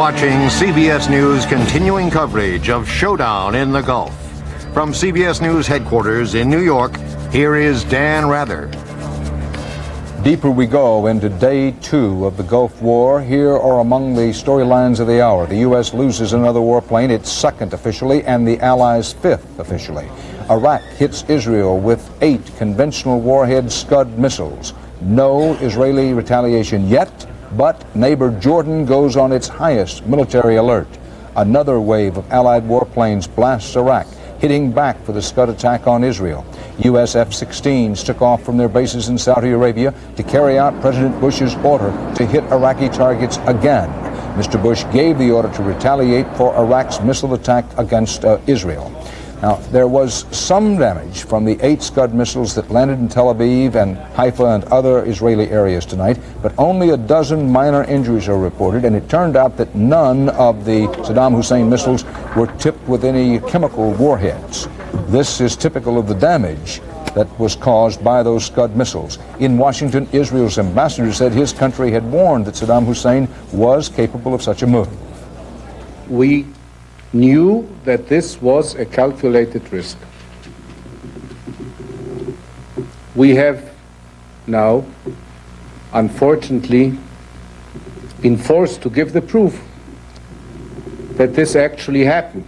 watching CBS News continuing coverage of Showdown in the Gulf. From CBS News headquarters in New York, here is Dan Rather. Deeper we go into day 2 of the Gulf War. Here are among the storylines of the hour. The U.S. loses another warplane, its 2nd officially, and the Allies' 5th officially. Iraq hits Israel with 8 conventional warhead Scud missiles. No Israeli retaliation yet, but neighbor Jordan goes on its highest military alert. Another wave of Allied warplanes blasts Iraq, hitting back for the Scud attack on Israel. U.S. F-16s took off from their bases in Saudi Arabia to carry out President Bush's order to hit Iraqi targets again. Mr. Bush gave the order to retaliate for Iraq's missile attack against Israel. Now, there was some damage from the 8 Scud missiles that landed in Tel Aviv and Haifa and other Israeli areas tonight, but only a dozen minor injuries are reported, and it turned out that none of the Saddam Hussein missiles were tipped with any chemical warheads. This is typical of the damage that was caused by those Scud missiles. In Washington, Israel's ambassador said his country had warned that Saddam Hussein was capable of such a move. We knew that this was a calculated risk. We have now, unfortunately, been forced to give the proof that this actually happened.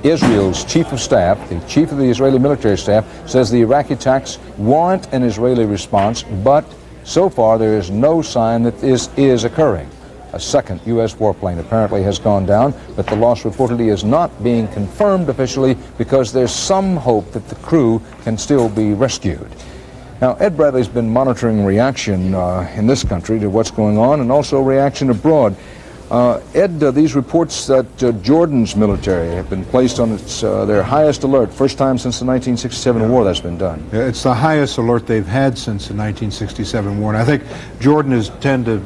Israel's chief of staff, the chief of the Israeli military staff, says the Iraqi attacks warrant an Israeli response, but so far there is no sign that this is occurring. A 2nd U.S. warplane apparently has gone down, but the loss reportedly is not being confirmed officially because there's some hope that the crew can still be rescued. Now, Ed Bradley's been monitoring reaction in this country to what's going on and also reaction abroad. Ed, these reports that Jordan's military have been placed on their highest alert, first time since the 1967 war that's been done. It's the highest alert they've had since the 1967 war. And I think Jordan is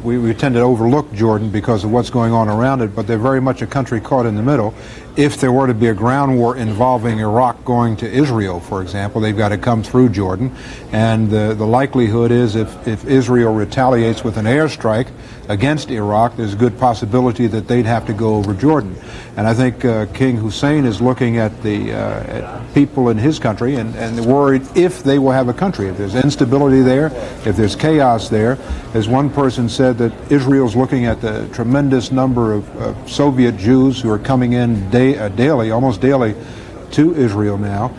we tend to overlook Jordan because of what's going on around it, but they're very much a country caught in the middle. If there were to be a ground war involving Iraq going to Israel, for example, they've got to come through Jordan. And the likelihood is if Israel retaliates with an airstrike against Iraq, there's a good possibility that they'd have to go over Jordan. And I think King Hussein is looking at the at people in his country and worried if they will have a country. If there's instability there, if there's chaos there. As one person said, that Israel's looking at the tremendous number of Soviet Jews who are coming in daily, almost daily, to Israel now.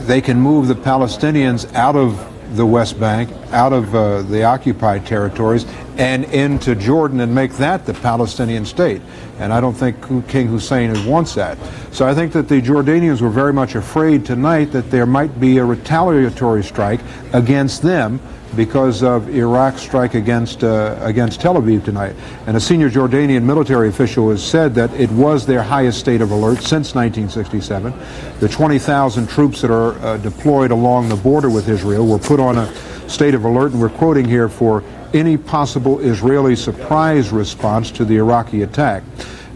They can move the Palestinians out of the West Bank, out of the occupied territories, and into Jordan and make that the Palestinian state. And I don't think King Hussein wants that. So I think that the Jordanians were very much afraid tonight that there might be a retaliatory strike against them because of Iraq's strike against Tel Aviv tonight. And a senior Jordanian military official has said that it was their highest state of alert since 1967. The 20,000 troops that are deployed along the border with Israel were put on a state of alert, and we're quoting here, for any possible Israeli surprise response to the Iraqi attack.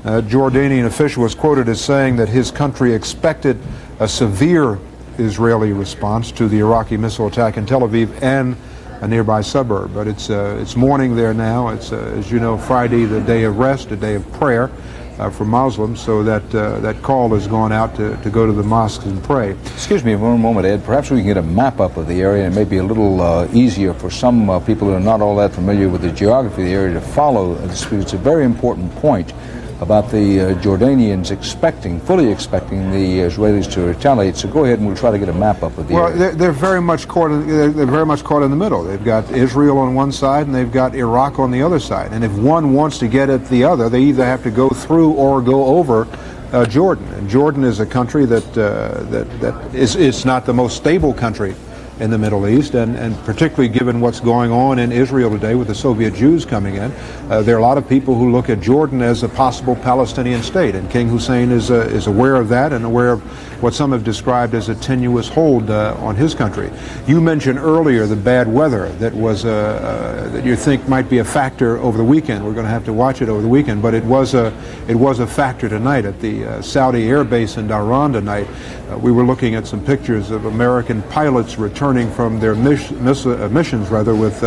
A Jordanian official was quoted as saying that his country expected a severe Israeli response to the Iraqi missile attack in Tel Aviv and a nearby suburb. But it's morning there now. It's, as you know, Friday, the day of rest, a day of prayer for Muslims, so that call has gone out to go to the mosques and pray. Excuse me one moment, Ed. Perhaps we can get a map up of the area, and maybe a little easier for some people who are not all that familiar with the geography of the area to follow. It's a very important point about the Jordanians fully expecting the Israelis to retaliate. So go ahead and we'll try to get a map up of the area. Well, they're very much caught in the middle. They've got Israel on one side and they've got Iraq on the other side. And if one wants to get at the other, they either have to go through or go over Jordan. And Jordan is a country that is not the most stable country in the Middle East, and particularly given what's going on in Israel today with the Soviet Jews coming in, there are a lot of people who look at Jordan as a possible Palestinian state, and King Hussein is aware of that and aware of what some have described as a tenuous hold on his country. You mentioned earlier the bad weather that was that you think might be a factor over the weekend. We're going to have to watch it over the weekend, but it was a factor tonight at the Saudi air base in Dhahran tonight. We were looking at some pictures of American pilots returning returning from their missions with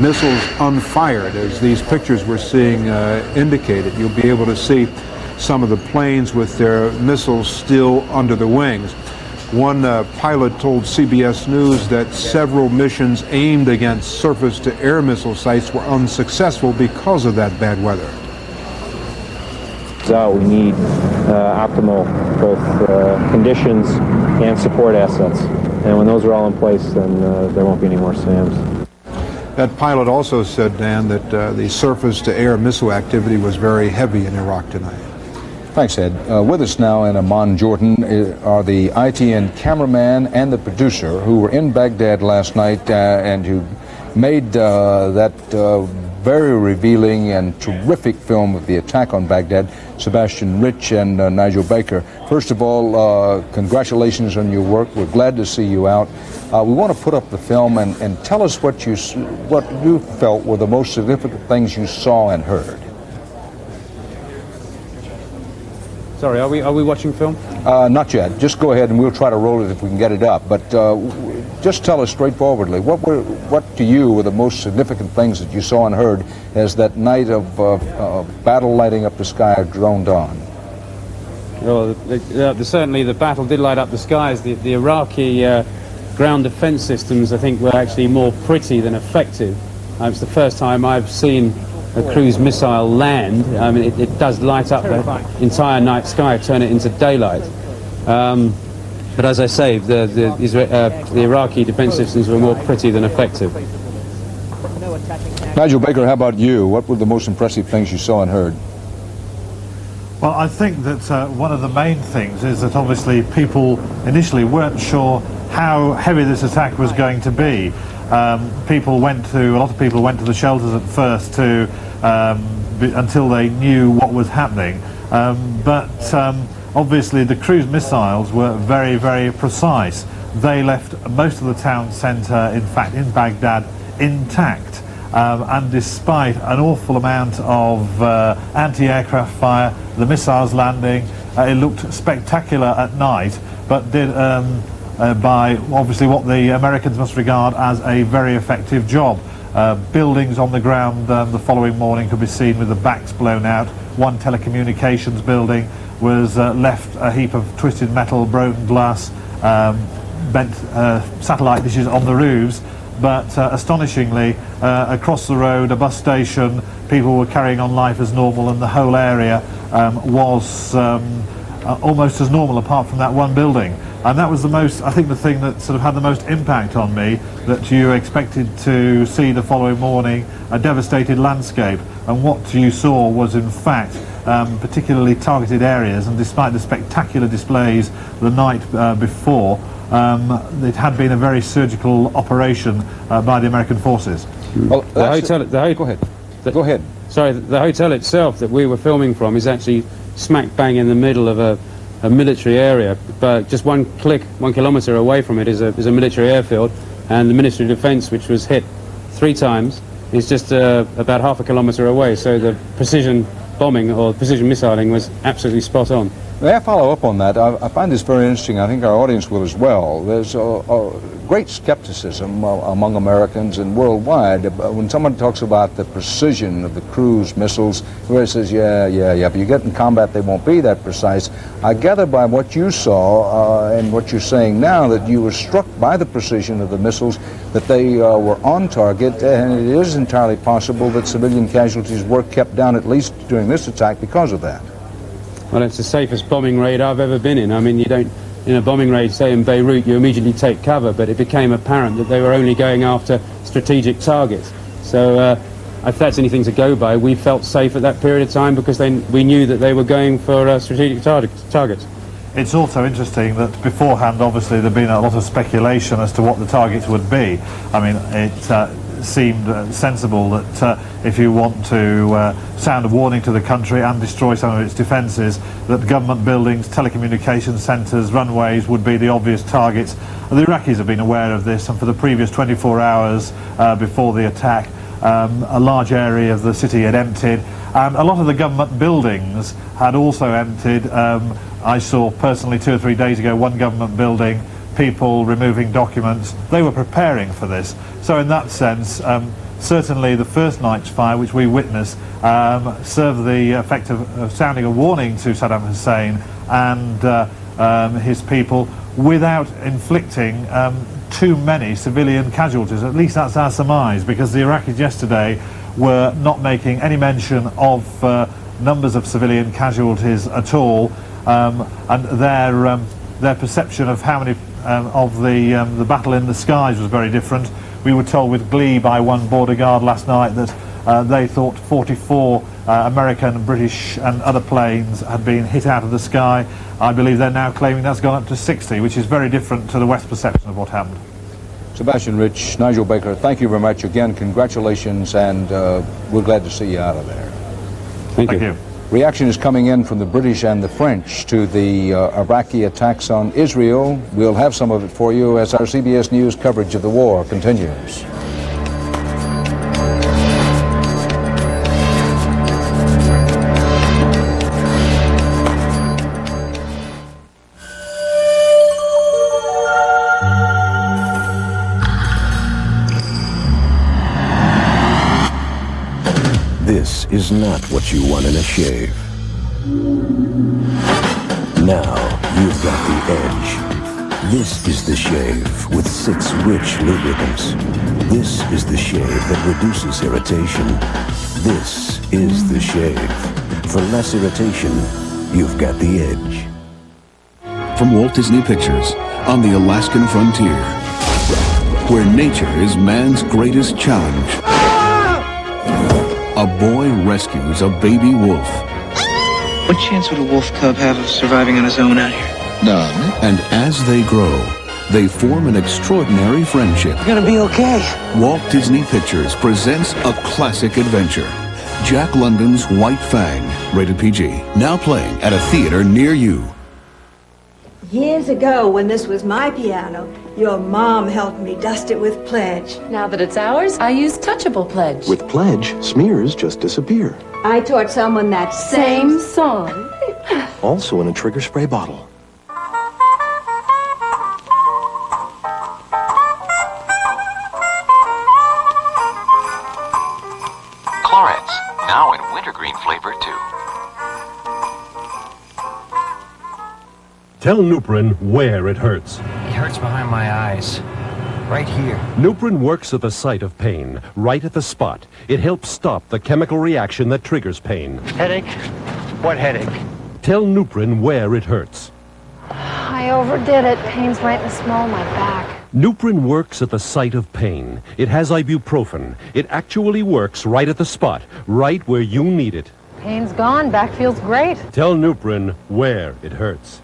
missiles unfired, as these pictures we're seeing indicated. You'll be able to see some of the planes with their missiles still under the wings. One pilot told CBS News that several missions aimed against surface-to-air missile sites were unsuccessful because of that bad weather. So we need optimal both conditions and support assets. And when those are all in place, then there won't be any more SAMs. That pilot also said, Dan, that the surface-to-air missile activity was very heavy in Iraq tonight. Thanks, Ed. With us now in Amman, Jordan, are the ITN cameraman and the producer who were in Baghdad last night and who made that very revealing and terrific film of the attack on Baghdad, Sebastian Rich and Nigel Baker. First of all, congratulations on your work. We're glad to see you out. We want to put up the film and tell us what you felt were the most significant things you saw and heard. Sorry, are we watching film? Not yet. Just go ahead and we'll try to roll it if we can get it up. But just tell us straightforwardly, what to you were the most significant things that you saw and heard as that night of battle lighting up the sky droned on? Well, certainly the battle did light up the skies. The Iraqi ground defense systems, I think, were actually more pretty than effective. It's the first time I've seen a cruise missile land. I mean, it does light up the entire night sky, turn it into daylight. But as I say, the Iraqi defense systems were more pretty than effective. Nigel Baker, how about you? What were the most impressive things you saw and heard? Well, I think that one of the main things is that obviously people initially weren't sure how heavy this attack was going to be. A lot of people went to the shelters at first until they knew what was happening. But obviously the cruise missiles were very, very precise. They left most of the town centre, in fact, in Baghdad, intact. And despite an awful amount of anti-aircraft fire, the missiles landing, it looked spectacular at night, but did by obviously what the Americans must regard as a very effective job. Buildings on the ground the following morning could be seen with the backs blown out. One telecommunications building was left a heap of twisted metal, broken glass, bent satellite dishes on the roofs. But astonishingly, across the road, a bus station, people were carrying on life as normal, and the whole area was almost as normal apart from that one building. And that was I think the thing that sort of had the most impact on me, that you expected to see the following morning a devastated landscape, and what you saw was in fact particularly targeted areas, and despite the spectacular displays the night before, it had been a very surgical operation by the American forces. Well, go ahead. Go ahead. Sorry, the hotel itself that we were filming from is actually smack bang in the middle of a military area, but just 1 kilometre away from it is a military airfield, and the Ministry of Defence, which was hit 3 times, is just about half a kilometre away, so the precision bombing or precision missiling was absolutely spot on. May I follow up on that? I find this very interesting. I think our audience will as well. There's a great skepticism among Americans and worldwide when someone talks about the precision of the cruise missiles. Everybody says, yeah, but you get in combat, they won't be that precise. I gather by what you saw and what you're saying now that you were struck by the precision of the missiles, that they were on target, and it is entirely possible that civilian casualties were kept down, at least during this attack, because of that. Well, it's the safest bombing raid I've ever been in. I mean, you don't, in a bombing raid, say in Beirut, you immediately take cover, but it became apparent that they were only going after strategic targets. So if that's anything to go by, we felt safe at that period of time because we knew that they were going for strategic targets. It's also interesting that beforehand, obviously, there'd been a lot of speculation as to what the targets would be. I mean, it seemed sensible that if you want to sound a warning to the country and destroy some of its defences, that government buildings, telecommunications centres, runways would be the obvious targets. The Iraqis have been aware of this, and for the previous 24 hours before the attack, a large area of the city had emptied, and a lot of the government buildings had also emptied. I saw personally 2 or 3 days ago one government building, people removing documents. They were preparing for this. So in that sense, certainly the first night's fire, which we witnessed, served the effect of sounding a warning to Saddam Hussein and his people without inflicting too many civilian casualties. At least that's our surmise, because the Iraqis yesterday were not making any mention of numbers of civilian casualties at all, and their perception of how many of the battle in the skies was very different. We were told with glee by one border guard last night that they thought 44 American, British and other planes had been hit out of the sky. I believe they're now claiming that's gone up to 60, which is very different to the West perception of what happened. Sebastian Rich, Nigel Baker, thank you very much. Again, congratulations, and we're glad to see you out of there. Thank you. Reaction is coming in from the British and the French to the Iraqi attacks on Israel. We'll have some of it for you as our CBS News coverage of the war continues. This is not what you want in a shave. Now you've got the edge. This is the shave with 6 rich lubricants. This is the shave that reduces irritation. This is the shave. For less irritation, you've got the edge. From Walt Disney Pictures, on the Alaskan frontier, where nature is man's greatest challenge. A boy rescues a baby wolf. What chance would a wolf cub have of surviving on his own out here? None. And as they grow, they form an extraordinary friendship. You're gonna be okay. Walt Disney Pictures presents a classic adventure. Jack London's White Fang, rated PG. Now playing at a theater near you. Years ago, when this was my piano, your mom helped me dust it with Pledge. Now that it's ours, I use Touchable Pledge. With Pledge, smears just disappear. I taught someone that Same song. Also in a trigger spray bottle. Clarence, now in wintergreen flavor too. Tell Nuprin where it hurts. It hurts behind my eyes. Right here. Nuprin works at the site of pain, right at the spot. It helps stop the chemical reaction that triggers pain. Headache? What headache? Tell Nuprin where it hurts. I overdid it. Pain's right in the small of my back. Nuprin works at the site of pain. It has ibuprofen. It actually works right at the spot, right where you need it. Pain's gone. Back feels great. Tell Nuprin where it hurts.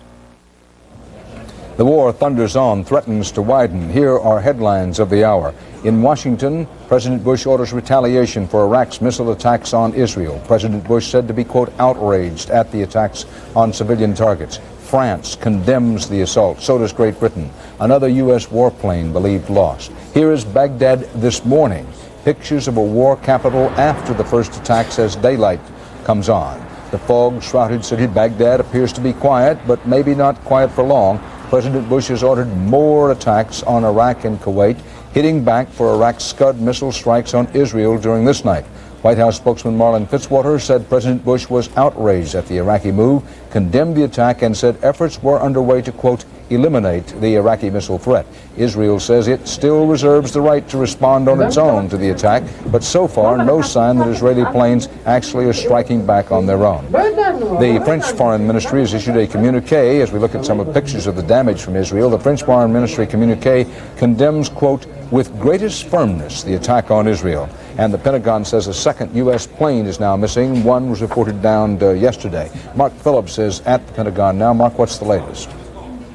The war thunders on, threatens to widen. Here are headlines of the hour. In Washington, President Bush orders retaliation for Iraq's missile attacks on Israel. President Bush said to be, quote, outraged at the attacks on civilian targets. France condemns the assault. So does Great Britain. Another U.S. warplane believed lost. Here is Baghdad this morning. Pictures of a war capital after the first attacks as daylight comes on. The fog-shrouded city Baghdad appears to be quiet, but maybe not quiet for long. President Bush has ordered more attacks on Iraq and Kuwait, hitting back for Iraq's Scud missile strikes on Israel during this night. White House spokesman Marlin Fitzwater said President Bush was outraged at the Iraqi move, condemned the attack, and said efforts were underway to, quote, eliminate the Iraqi missile threat. Israel says it still reserves the right to respond on its own to the attack, but so far no sign that Israeli planes actually are striking back on their own. The French Foreign Ministry has issued a communique. As we look at some of the pictures of the damage from Israel, the French Foreign Ministry communique condemns, quote, with greatest firmness the attack on Israel. And the Pentagon says a second U.S. plane is now missing. One was reported downed yesterday. Mark Phillips is at the Pentagon now. Mark, what's the latest?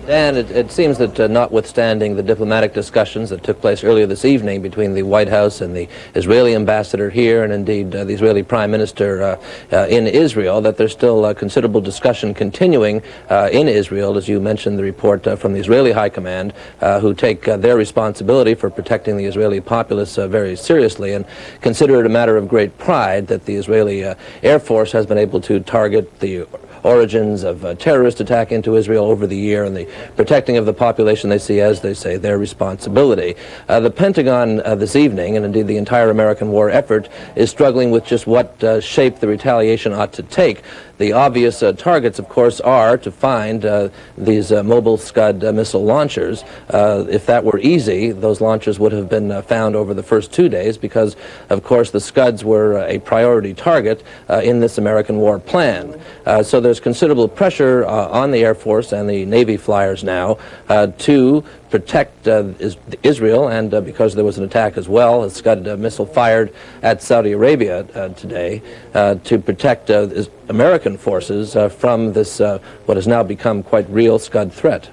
Dan, it seems that notwithstanding the diplomatic discussions that took place earlier this evening between the White House and the Israeli ambassador here, and indeed the Israeli Prime Minister in Israel, that there's still considerable discussion continuing in Israel, as you mentioned the report from the Israeli High Command, who take their responsibility for protecting the Israeli populace very seriously and consider it a matter of great pride that the Israeli Air Force has been able to target the origins of terrorist attack into Israel over the year and the protecting of the population they see as, they say, their responsibility. The Pentagon this evening, and indeed the entire American war effort, is struggling with just what shape the retaliation ought to take. The obvious targets, of course, are to find these mobile Scud missile launchers. If that were easy, those launchers would have been found over the first 2 days because, of course, the Scuds were a priority target in this American war plan. So there's considerable pressure on the Air Force and the Navy flyers now to protect Israel, and because there was an attack as well, a Scud missile fired at Saudi Arabia today, to protect American forces from this, what has now become quite real Scud threat.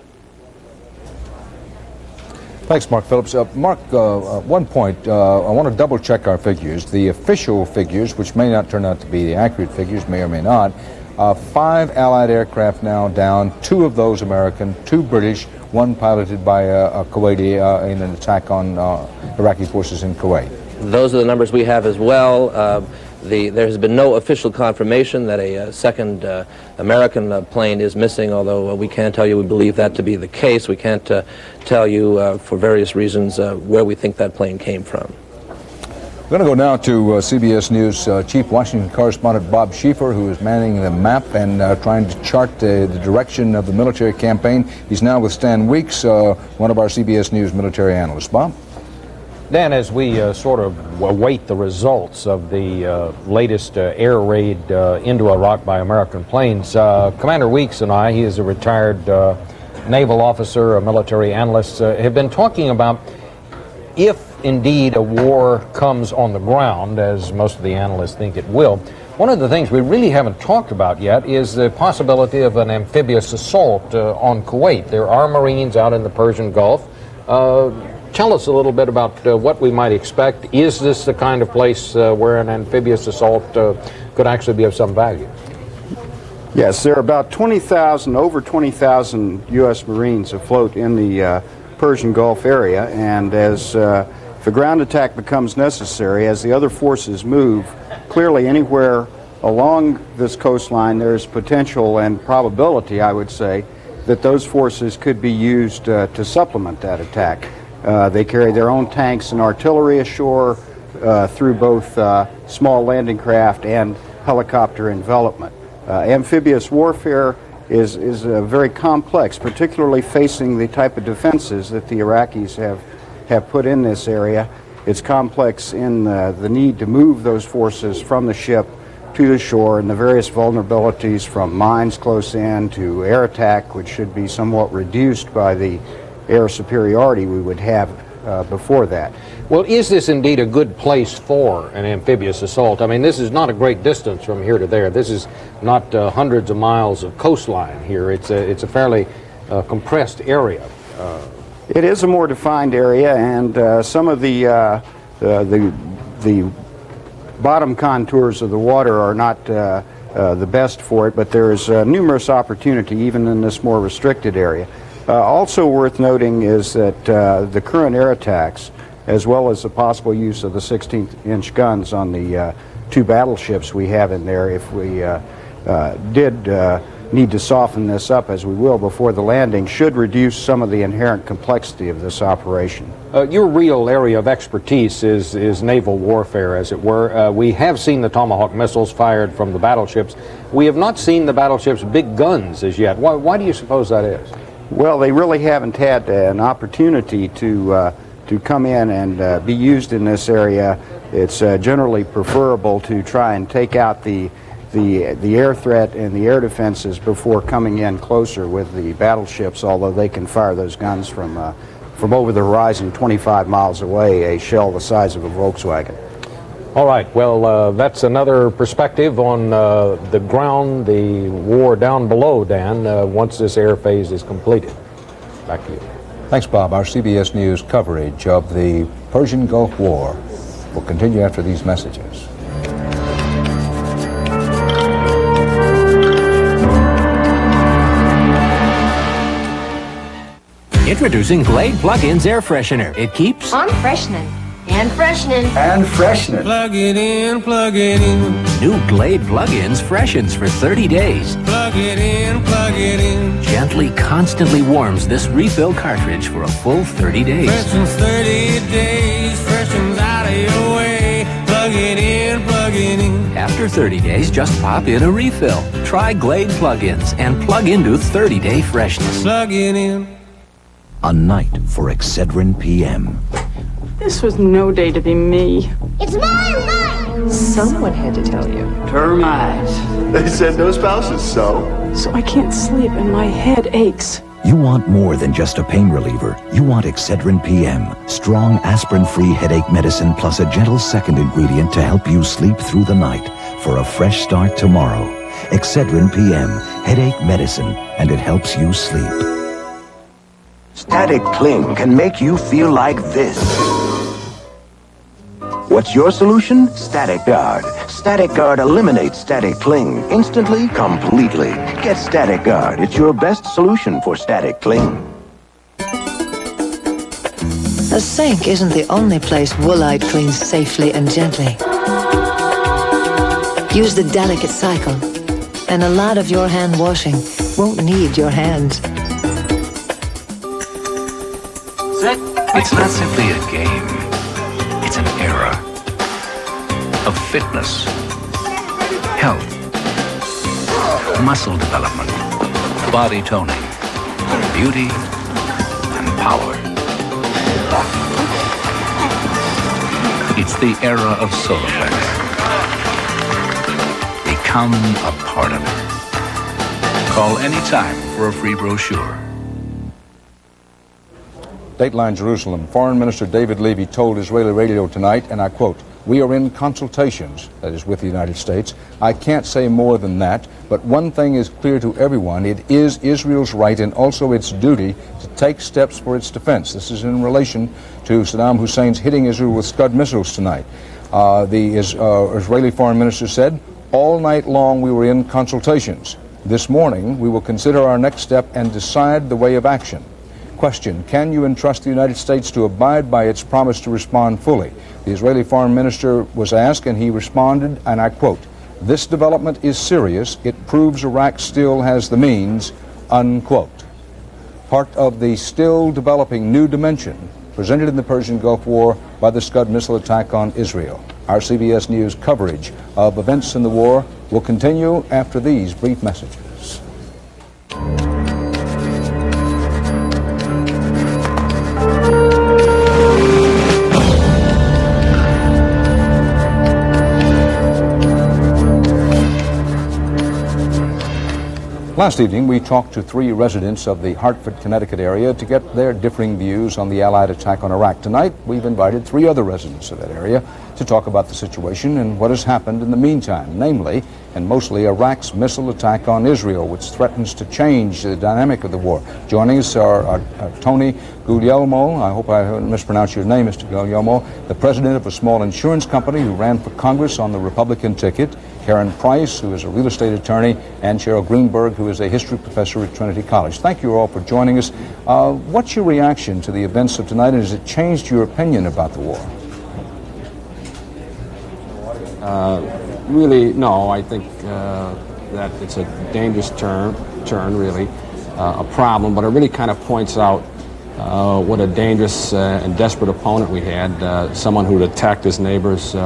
Thanks, Mark Phillips. Mark, one point, I want to double check our figures. The official figures, which may not turn out to be the accurate figures, may or may not, 5 Allied aircraft now down, 2 of those American, 2 British, 1 piloted by a Kuwaiti in an attack on Iraqi forces in Kuwait. Those are the numbers we have as well. There has been no official confirmation that a second American plane is missing, although we can tell you we believe that to be the case. We can't tell you, for various reasons, where we think that plane came from. We're going to go now to CBS News Chief Washington Correspondent Bob Schieffer, who is manning the map and trying to chart the direction of the military campaign. He's now with Stan Weeks, one of our CBS News military analysts. Bob? Dan, as we sort of await the results of the latest air raid into Iraq by American planes, Commander Weeks and I, he is a retired naval officer, a military analyst, have been talking about if indeed a war comes on the ground, as most of the analysts think it will. One of the things we really haven't talked about yet is the possibility of an amphibious assault on Kuwait. There are Marines out in the Persian Gulf. Tell us a little bit about what we might expect. Is this the kind of place where an amphibious assault could actually be of some value? Yes, there are about 20,000, over 20,000 U.S. Marines afloat in the Persian Gulf area, and as if a ground attack becomes necessary, as the other forces move, clearly anywhere along this coastline there's potential and probability, I would say, that those forces could be used to supplement that attack. They carry their own tanks and artillery ashore through both small landing craft and helicopter envelopment. Amphibious warfare is very complex, particularly facing the type of defenses that the Iraqis have put in this area. It's complex in the need to move those forces from the ship to the shore and the various vulnerabilities from mines close in to air attack, which should be somewhat reduced by the air superiority we would have before that. Well, is this indeed a good place for an amphibious assault? I mean, this is not a great distance from here to there. This is not hundreds of miles of coastline here. It's a fairly compressed area. It is a more defined area, and some of the bottom contours of the water are not the best for it, but there's numerous opportunity even in this more restricted area. Also worth noting is that the current air attacks, as well as the possible use of the 16-inch guns on the 2 battleships we have in there, if we did need to soften this up, as we will before the landing, should reduce some of the inherent complexity of this operation. Your real area of expertise is naval warfare, as it were. We have seen the Tomahawk missiles fired from the battleships. We have not seen the battleships' big guns as yet. Why do you suppose that is? Well, they really haven't had an opportunity to come in and be used in this area. It's generally preferable to try and take out the air threat and the air defenses before coming in closer with the battleships, although they can fire those guns from over the horizon 25 miles away, a shell the size of a Volkswagen. All right, well, that's another perspective on the ground, the war down below, Dan, once this air phase is completed. Back to you. Thanks, Bob. Our CBS News coverage of the Persian Gulf War will continue after these messages. Introducing Glade Plug-ins Air Freshener. It keeps on freshening And freshening. And freshening. Plug it in, plug it in. New Glade plug-ins freshens for 30 days. Plug it in, plug it in. Gently, constantly warms this refill cartridge for a full 30 days. Freshens 30 days, freshens out of your way. Plug it in, plug it in. After 30 days, just pop in a refill. Try Glade plug-ins and plug into 30-day freshness. Plug it in. A night for Excedrin PM. This was no day to be me. It's mine! Someone had to tell you. Termites. They said no spouses, so I can't sleep and my head aches. You want more than just a pain reliever. You want Excedrin PM. Strong aspirin-free headache medicine plus a gentle second ingredient to help you sleep through the night for a fresh start tomorrow. Excedrin PM. Headache medicine, and it helps you sleep. Static Cling can make you feel like this. What's your solution? Static Guard. Static Guard eliminates static cling instantly, completely. Get Static Guard. It's your best solution for static cling. A sink isn't the only place Woolite cleans safely and gently. Use the delicate cycle, and a lot of your hand washing won't need your hands. It's not simply a game. It's an era of fitness, health, muscle development, body toning, beauty, and power. It's the era of Soloflex. Become a part of it. Call anytime for a free brochure. Dateline Jerusalem. Foreign Minister David Levy told Israeli radio tonight, and I quote, "We are in consultations," that is with the United States. "I can't say more than that, but one thing is clear to everyone. It is Israel's right and also its duty to take steps for its defense." This is in relation to Saddam Hussein's hitting Israel with Scud missiles tonight. The Israeli Foreign Minister said, "All night long we were in consultations. This morning we will consider our next step and decide the way of action." Question: can you entrust the United States to abide by its promise to respond fully? The Israeli Foreign Minister was asked, and he responded, and I quote, "This development is serious. It proves Iraq still has the means," unquote. Part of the still developing new dimension presented in the Persian Gulf War by the Scud missile attack on Israel. Our CBS News coverage of events in the war will continue after these brief messages. Last evening, we talked to 3 residents of the Hartford, Connecticut area to get their differing views on the Allied attack on Iraq. Tonight, we've invited 3 other residents of that area to talk about the situation and what has happened in the meantime, namely, and mostly, Iraq's missile attack on Israel, which threatens to change the dynamic of the war. Joining us are Tony Guglielmo, I hope I haven't mispronounced your name, Mr. Guglielmo, the president of a small insurance company who ran for Congress on the Republican ticket, Karen Price, who is a real estate attorney, and Cheryl Greenberg, who is a history professor at Trinity College. Thank you all for joining us. What's your reaction to the events of tonight, and has it changed your opinion about the war? Really, no. I think that it's a dangerous turn, really, a problem, but it really kind of points out what a dangerous and desperate opponent we had, someone who had attacked his neighbors,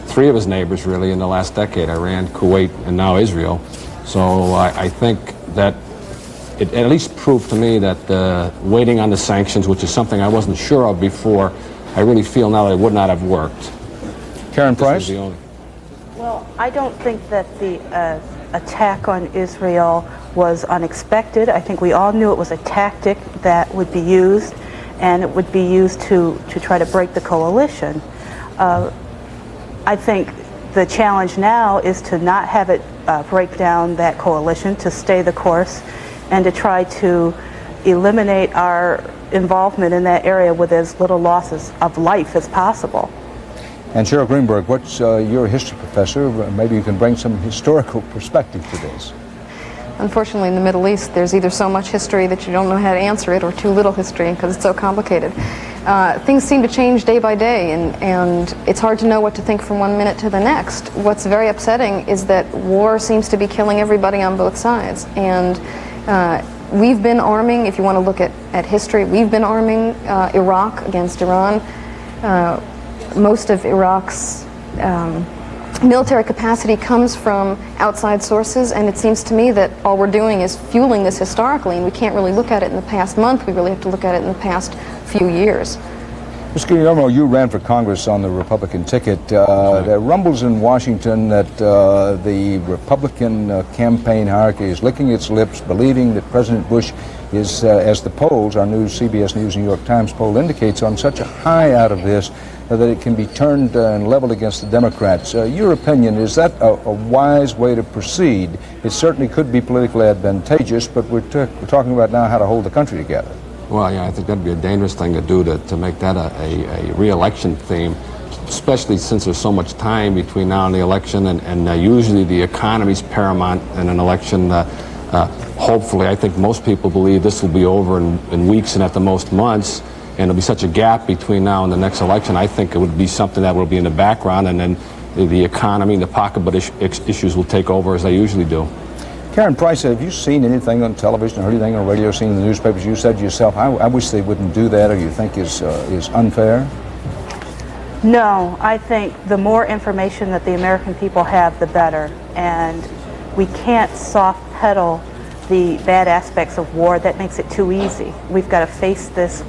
3 of his neighbors, really, in the last decade, Iran, Kuwait, and now Israel. So I think that it at least proved to me that waiting on the sanctions, which is something I wasn't sure of before, I really feel now that it would not have worked. Karen Price? Well, I don't think that the attack on Israel was unexpected. I think we all knew it was a tactic that would be used, and it would be used to try to break the coalition. I think the challenge now is to not have it break down that coalition, to stay the course, and to try to eliminate our involvement in that area with as little losses of life as possible. And Cheryl Greenberg, you're a history professor. Maybe you can bring some historical perspective to this. Unfortunately, in the Middle East, there's either so much history that you don't know how to answer it, or too little history because it's so complicated. things seem to change day by day, and it's hard to know what to think from one minute to the next. What's very upsetting is that war seems to be killing everybody on both sides. And we've been arming, if you want to look at history, we've been arming Iraq against Iran. Most of Iraq's military capacity comes from outside sources, and it seems to me that all we're doing is fueling this historically, and we can't really look at it in the past month. We really have to look at it in the past few years. Mr. Guillermo, you ran for Congress on the Republican ticket. There are rumbles in Washington that the Republican campaign hierarchy is licking its lips, believing that President Bush is, as the polls, our new CBS News New York Times poll indicates, on such a high out of this that it can be turned and leveled against the Democrats. Your opinion, is that a wise way to proceed? It certainly could be politically advantageous, but we're talking about now how to hold the country together. Well, yeah, I think that'd be a dangerous thing to do, to make that a re-election theme, especially since there's so much time between now and the election, and usually the economy's paramount in an election. Hopefully, I think most people believe this will be over in weeks and at the most months, and there'll be such a gap between now and the next election. I think it would be something that will be in the background, and then the economy and the pocketbook issues will take over as they usually do. Karen Price, have you seen anything on television, heard anything on radio, seen in the newspapers? You said yourself, I wish they wouldn't do that, or you think is unfair? No, I think the more information that the American people have, the better. And we can't soft pedal the bad aspects of war. That makes it too easy. We've got to face this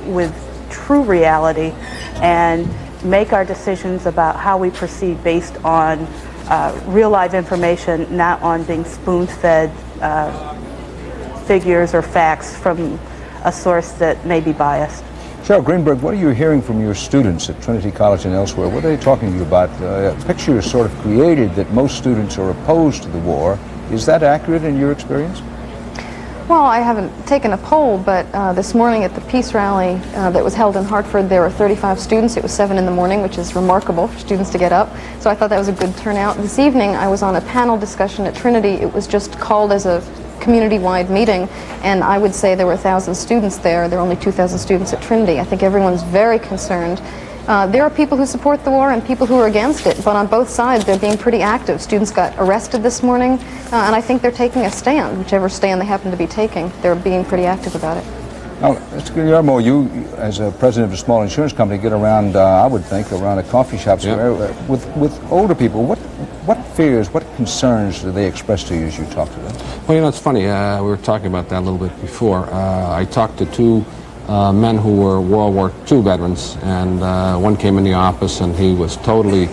with true reality and make our decisions about how we proceed based on real live information, not on being spoon-fed figures or facts from a source that may be biased. Cheryl Greenberg, what are you hearing from your students at Trinity College and elsewhere? What are they talking to you about? A picture is sort of created that most students are opposed to the war. Is that accurate in your experience? Well, I haven't taken a poll, but this morning at the peace rally that was held in Hartford, there were 35 students. It was 7 in the morning, which is remarkable for students to get up. So I thought that was a good turnout. This evening, I was on a panel discussion at Trinity. It was just called as a community-wide meeting, and I would say there were 1,000 students there. There are only 2,000 students at Trinity. I think everyone's very concerned. There are people who support the war and people who are against it, but on both sides they're being pretty active. Students got arrested this morning, and I think they're taking a stand, whichever stand they happen to be taking. They're being pretty active about it. Now, Mr. Guillermo, you, as a president of a small insurance company, get around, I would think, around a coffee shop with older people. What fears, what concerns do they express to you as you talk to them? Well, you know, it's funny. We were talking about that a little bit before. I talked to two men who were World War II veterans, and one came in the office and he was totally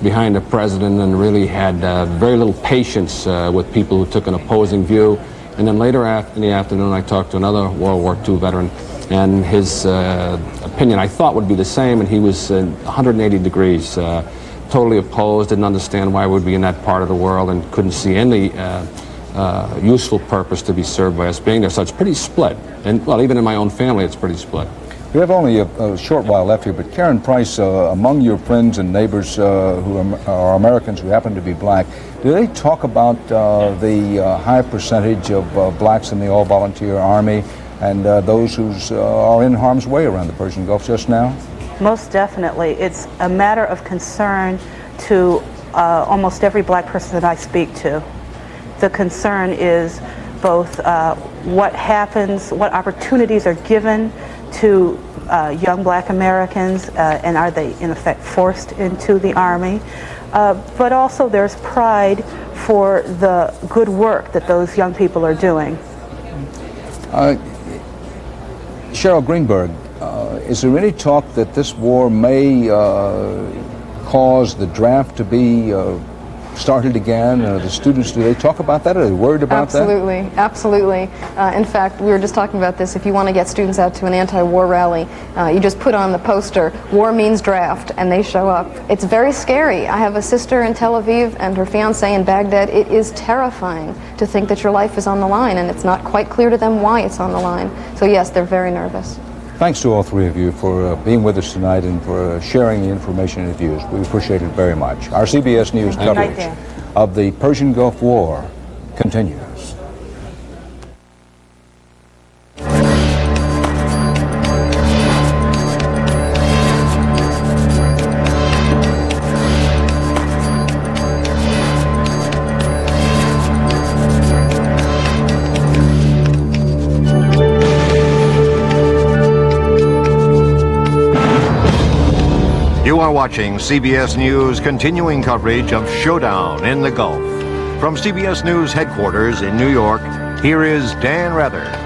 behind the president and really had very little patience with people who took an opposing view. And then later in the afternoon I talked to another World War II veteran, and his opinion I thought would be the same, and he was 180 degrees, totally opposed, didn't understand why we'd be in that part of the world, and couldn't see any useful purpose to be served by us being there. So it's pretty split. And, well, even in my own family, it's pretty split. We have only a short while left here, but Karen Price, among your friends and neighbors who are Americans who happen to be black, do they talk about the high percentage of blacks in the all-volunteer Army and those who are in harm's way around the Persian Gulf just now? Most definitely. It's a matter of concern to almost every black person that I speak to. The concern is both what happens, what opportunities are given to young black Americans, and are they in effect forced into the Army, but also there's pride for the good work that those young people are doing. Cheryl Greenberg, is there any talk that this war may cause the draft to be started again? The students, do they talk about that? Are they worried about that? Absolutely. In fact, we were just talking about this. If you want to get students out to an anti-war rally, you just put on the poster, "War means draft," and they show up. It's very scary. I have a sister in Tel Aviv and her fiancé in Baghdad. It is terrifying to think that your life is on the line, and it's not quite clear to them why it's on the line. So yes, they're very nervous. Thanks to all three of you for being with us tonight and for sharing the information and views. We appreciate it very much. Our CBS News coverage of the Persian Gulf War continues. are watching CBS News' continuing coverage of Showdown in the Gulf. From CBS News headquarters in New York, here is Dan Rather.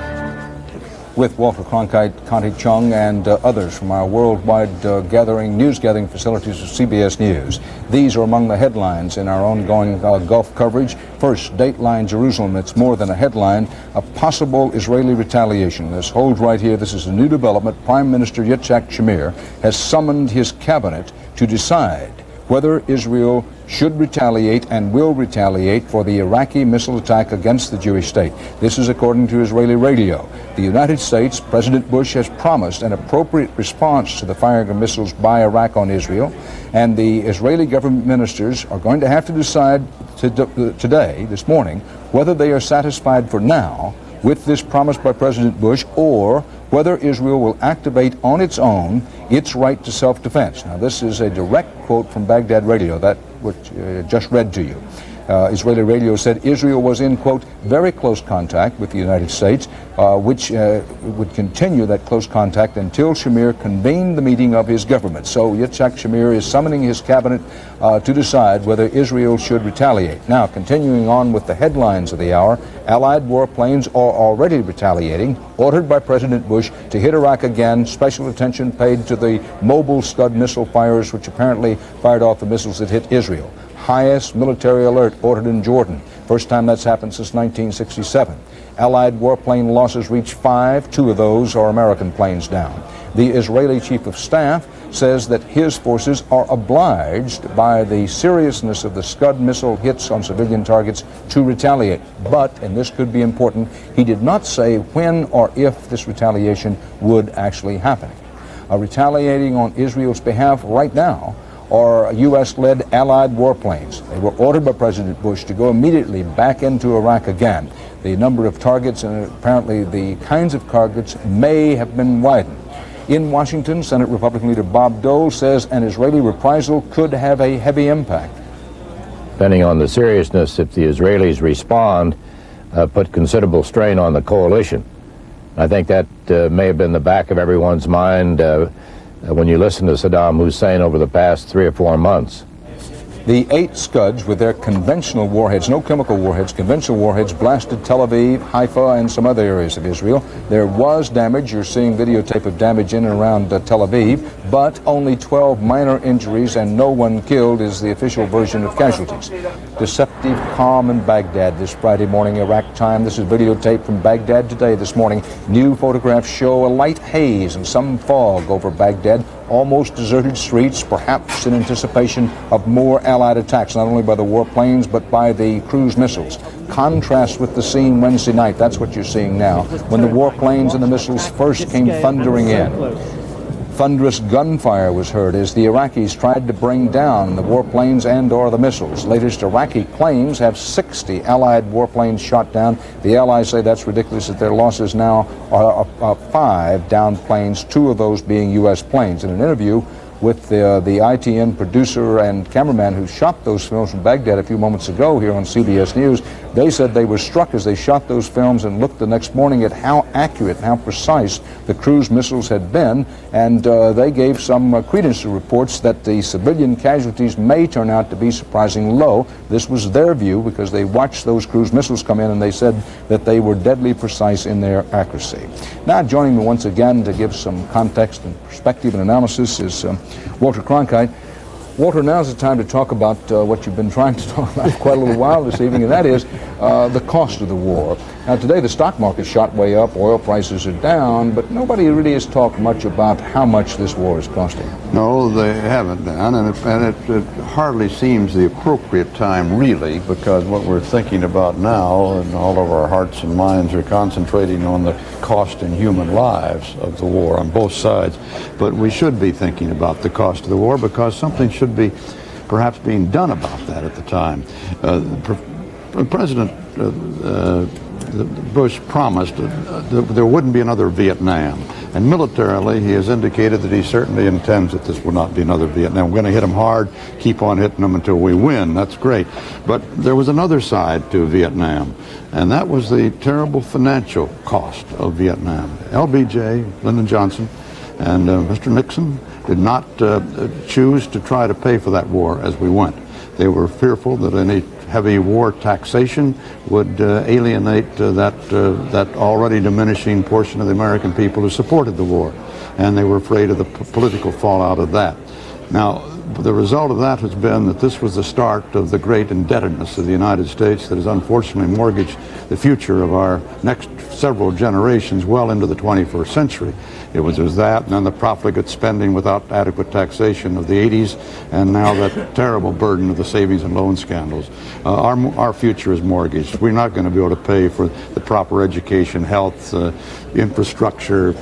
With Walter Cronkite, Conti Chung, and others from our worldwide news gathering facilities of CBS News. These are among the headlines in our ongoing Gulf coverage. First, Dateline Jerusalem. It's more than a headline, a possible Israeli retaliation. Let's hold right here. This is a new development. Prime Minister Yitzhak Shamir has summoned his cabinet to decide whether Israel should retaliate and will retaliate for the Iraqi missile attack against the Jewish state. This is according to Israeli radio. The United States, President Bush has promised an appropriate response to the firing of missiles by Iraq on Israel, and the Israeli government ministers are going to have to decide today, this morning, whether they are satisfied for now with this promise by President Bush, or whether Israel will activate on its own its right to self-defense. Now, this is a direct quote from Baghdad Radio, that which just read to you. Israeli radio said Israel was in, quote, very close contact with the United States, which would continue that close contact until Shamir convened the meeting of his government. So Yitzhak Shamir is summoning his cabinet to decide whether Israel should retaliate. Now, continuing on with the headlines of the hour, Allied warplanes are already retaliating, ordered by President Bush to hit Iraq again. Special attention paid to the mobile Scud missile fires, which apparently fired off the missiles that hit Israel. Highest military alert ordered in Jordan. First time that's happened since 1967. Allied warplane losses reach 5. 2 of those are American planes down. The Israeli chief of staff says that his forces are obliged by the seriousness of the Scud missile hits on civilian targets to retaliate. But, and this could be important, he did not say when or if this retaliation would actually happen. Retaliating on Israel's behalf right now are U.S.-led Allied warplanes. They were ordered by President Bush to go immediately back into Iraq again. The number of targets and apparently the kinds of targets may have been widened. In Washington, Senate Republican leader Bob Dole says an Israeli reprisal could have a heavy impact. Depending on the seriousness, if the Israelis respond, put considerable strain on the coalition. I think that may have been the back of everyone's mind when you listen to Saddam Hussein over the past 3 or 4 months. The 8 Scuds with their conventional warheads, no chemical warheads, conventional warheads, blasted Tel Aviv, Haifa, and some other areas of Israel. There was damage. You're seeing videotape of damage in and around Tel Aviv, but only 12 minor injuries and no one killed is the official version of casualties. Deceptive calm in Baghdad this Friday morning, Iraq time. This is videotape from Baghdad today this morning. New photographs show a light haze and some fog over Baghdad. Almost deserted streets, perhaps in anticipation of more Allied attacks, not only by the warplanes, but by the cruise missiles. Contrast with the scene Wednesday night. That's what you're seeing now, when the warplanes and the missiles first came thundering in. Thunderous gunfire was heard as the Iraqis tried to bring down the warplanes and or the missiles. Latest Iraqi claims have 60 Allied warplanes shot down. The Allies say that's ridiculous, that their losses now are 5 downed planes, 2 of those being U.S. planes. In an interview with the ITN producer and cameraman who shot those films from Baghdad a few moments ago here on CBS News, they said they were struck as they shot those films and looked the next morning at how accurate and how precise the cruise missiles had been, and they gave some credence to reports that the civilian casualties may turn out to be surprisingly low. This was their view because they watched those cruise missiles come in and they said that they were deadly precise in their accuracy. Now joining me once again to give some context and perspective and analysis is Walter Cronkite. Walter, now's the time to talk about what you've been trying to talk about for quite a little while this evening, and that is the cost of the war. Now, today the stock market shot way up, oil prices are down, but nobody really has talked much about how much this war is costing. No, they haven't done, and it hardly seems the appropriate time, really, because what we're thinking about now, and all of our hearts and minds are concentrating on the cost in human lives of the war on both sides. But we should be thinking about the cost of the war because something should be perhaps being done about that at the time. President Bush promised that there wouldn't be another Vietnam. And militarily, he has indicated that he certainly intends that this will not be another Vietnam. We're going to hit them hard, keep on hitting them until we win. That's great. But there was another side to Vietnam, and that was the terrible financial cost of Vietnam. LBJ, Lyndon Johnson, And Mr. Nixon did not choose to try to pay for that war as we went. They were fearful that any heavy war taxation would alienate that already diminishing portion of the American people who supported the war. And they were afraid of the political fallout of that. Now, the result of that has been that this was the start of the great indebtedness of the United States that has unfortunately mortgaged the future of our next several generations well into the 21st century. It was that, and then the profligate spending without adequate taxation of the 80s, and now that terrible burden of the savings and loan scandals. Our future is mortgaged. We're not going to be able to pay for the proper education, health, infrastructure,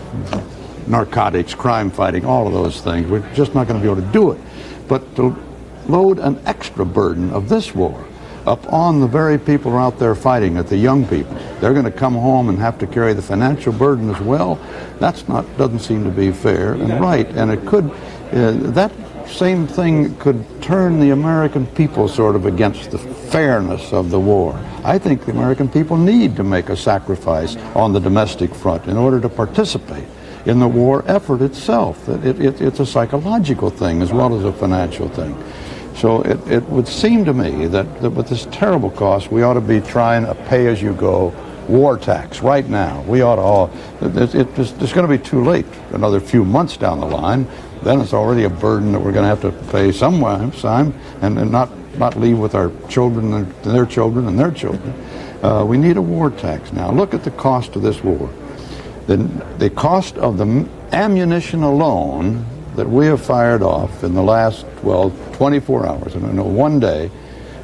narcotics, crime fighting, all of those things. We're just not going to be able to do it. But to load an extra burden of this war upon the very people who are out there fighting it, the young people, they're going to come home and have to carry the financial burden as well. Doesn't seem to be fair and right. And it could, that same thing could turn the American people sort of against the fairness of the war. I think the American people need to make a sacrifice on the domestic front in order to participate in the war effort itself. It's a psychological thing as well as a financial thing. So it would seem to me that with this terrible cost, we ought to be trying a pay-as-you-go war tax right now. We ought to all, it's going to be too late another few months down the line. Then it's already a burden that we're going to have to pay sometime and not leave with our children and their children and their children. We need a war tax now. Look at the cost of this war. The cost of the ammunition alone that we have fired off in the last, 24 hours, and one day,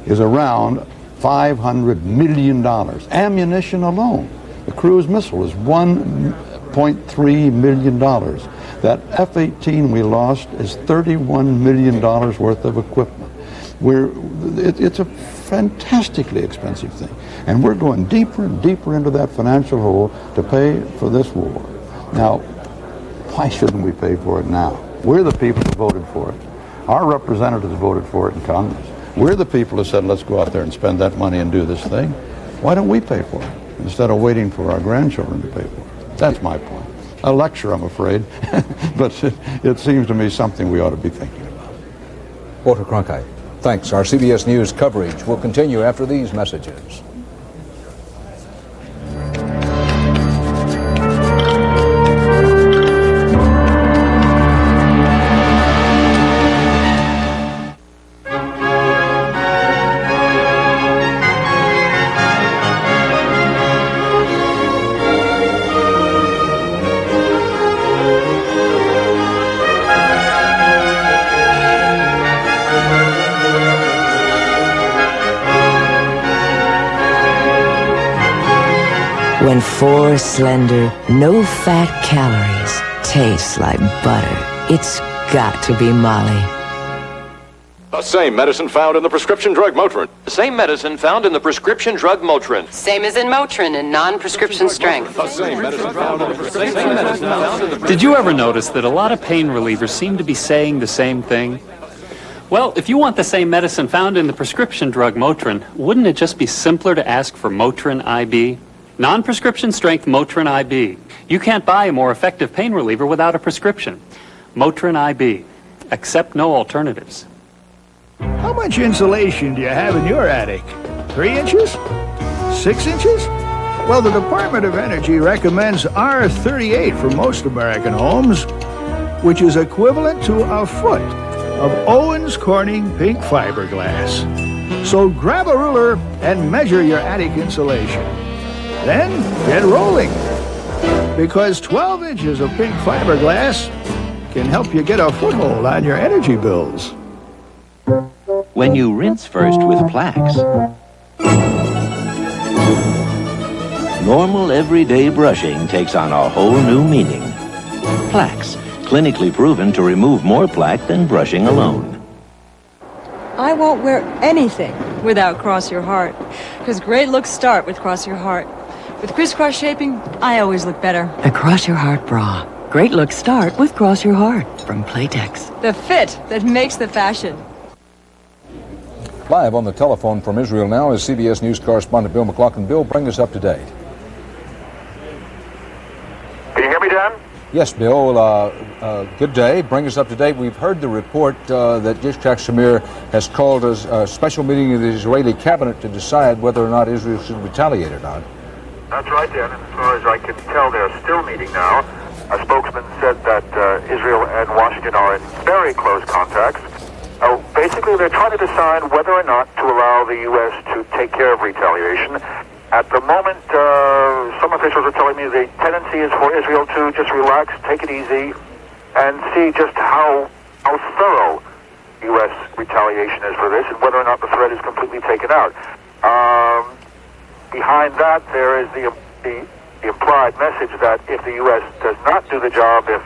is around $500 million. Ammunition alone. The cruise missile is $1.3 million. That F-18 we lost is $31 million worth of equipment. It's a fantastically expensive thing. And we're going deeper and deeper into that financial hole to pay for this war. Now, why shouldn't we pay for it now? We're the people who voted for it. Our representatives voted for it in Congress. We're the people who said, let's go out there and spend that money and do this thing. Why don't we pay for it instead of waiting for our grandchildren to pay for it? That's my point. A lecture, I'm afraid, but it seems to me something we ought to be thinking about. Walter Cronkite, thanks. Our CBS News coverage will continue after these messages. When 4 slender, no-fat calories taste like butter, it's got to be Molly. The same medicine found in the prescription drug Motrin. The same medicine found in the prescription drug Motrin. Same as in Motrin in non-prescription strength. The same medicine found in the prescription drug. Did you ever notice that a lot of pain relievers seem to be saying the same thing? Well, if you want the same medicine found in the prescription drug Motrin, wouldn't it just be simpler to ask for Motrin IB? Non-prescription strength Motrin IB. You can't buy a more effective pain reliever without a prescription. Motrin IB. Accept no alternatives. How much insulation do you have in your attic? 3 inches? 6 inches? Well, the Department of Energy recommends R38 for most American homes, which is equivalent to a foot of Owens Corning pink fiberglass. So grab a ruler and measure your attic insulation. Then get rolling, because 12 inches of pink fiberglass can help you get a foothold on your energy bills. When you rinse first with Plax, normal everyday brushing takes on a whole new meaning. Plax, clinically proven to remove more plaque than brushing alone. I won't wear anything without Cross Your Heart, because great looks start with Cross Your Heart. With crisscross shaping, I always look better. The Cross Your Heart bra. Great looks start with Cross Your Heart from Playtex. The fit that makes the fashion. Live on the telephone from Israel now is CBS News correspondent Bill McLaughlin. Bill, bring us up to date. Can you hear me, Dan? Yes, Bill, good day. Bring us up to date. We've heard the report that Yitzhak Shamir has called a special meeting of the Israeli cabinet to decide whether or not Israel should retaliate or not. That's right, Dan. And as far as I can tell, they're still meeting now. A spokesman said that Israel and Washington are in very close contacts. Basically, they're trying to decide whether or not to allow the U.S. to take care of retaliation. At the moment, some officials are telling me the tendency is for Israel to just relax, take it easy, and see just how thorough U.S. retaliation is for this and whether or not the threat is completely taken out. Behind that, there is the implied message that if the U.S. does not do the job, if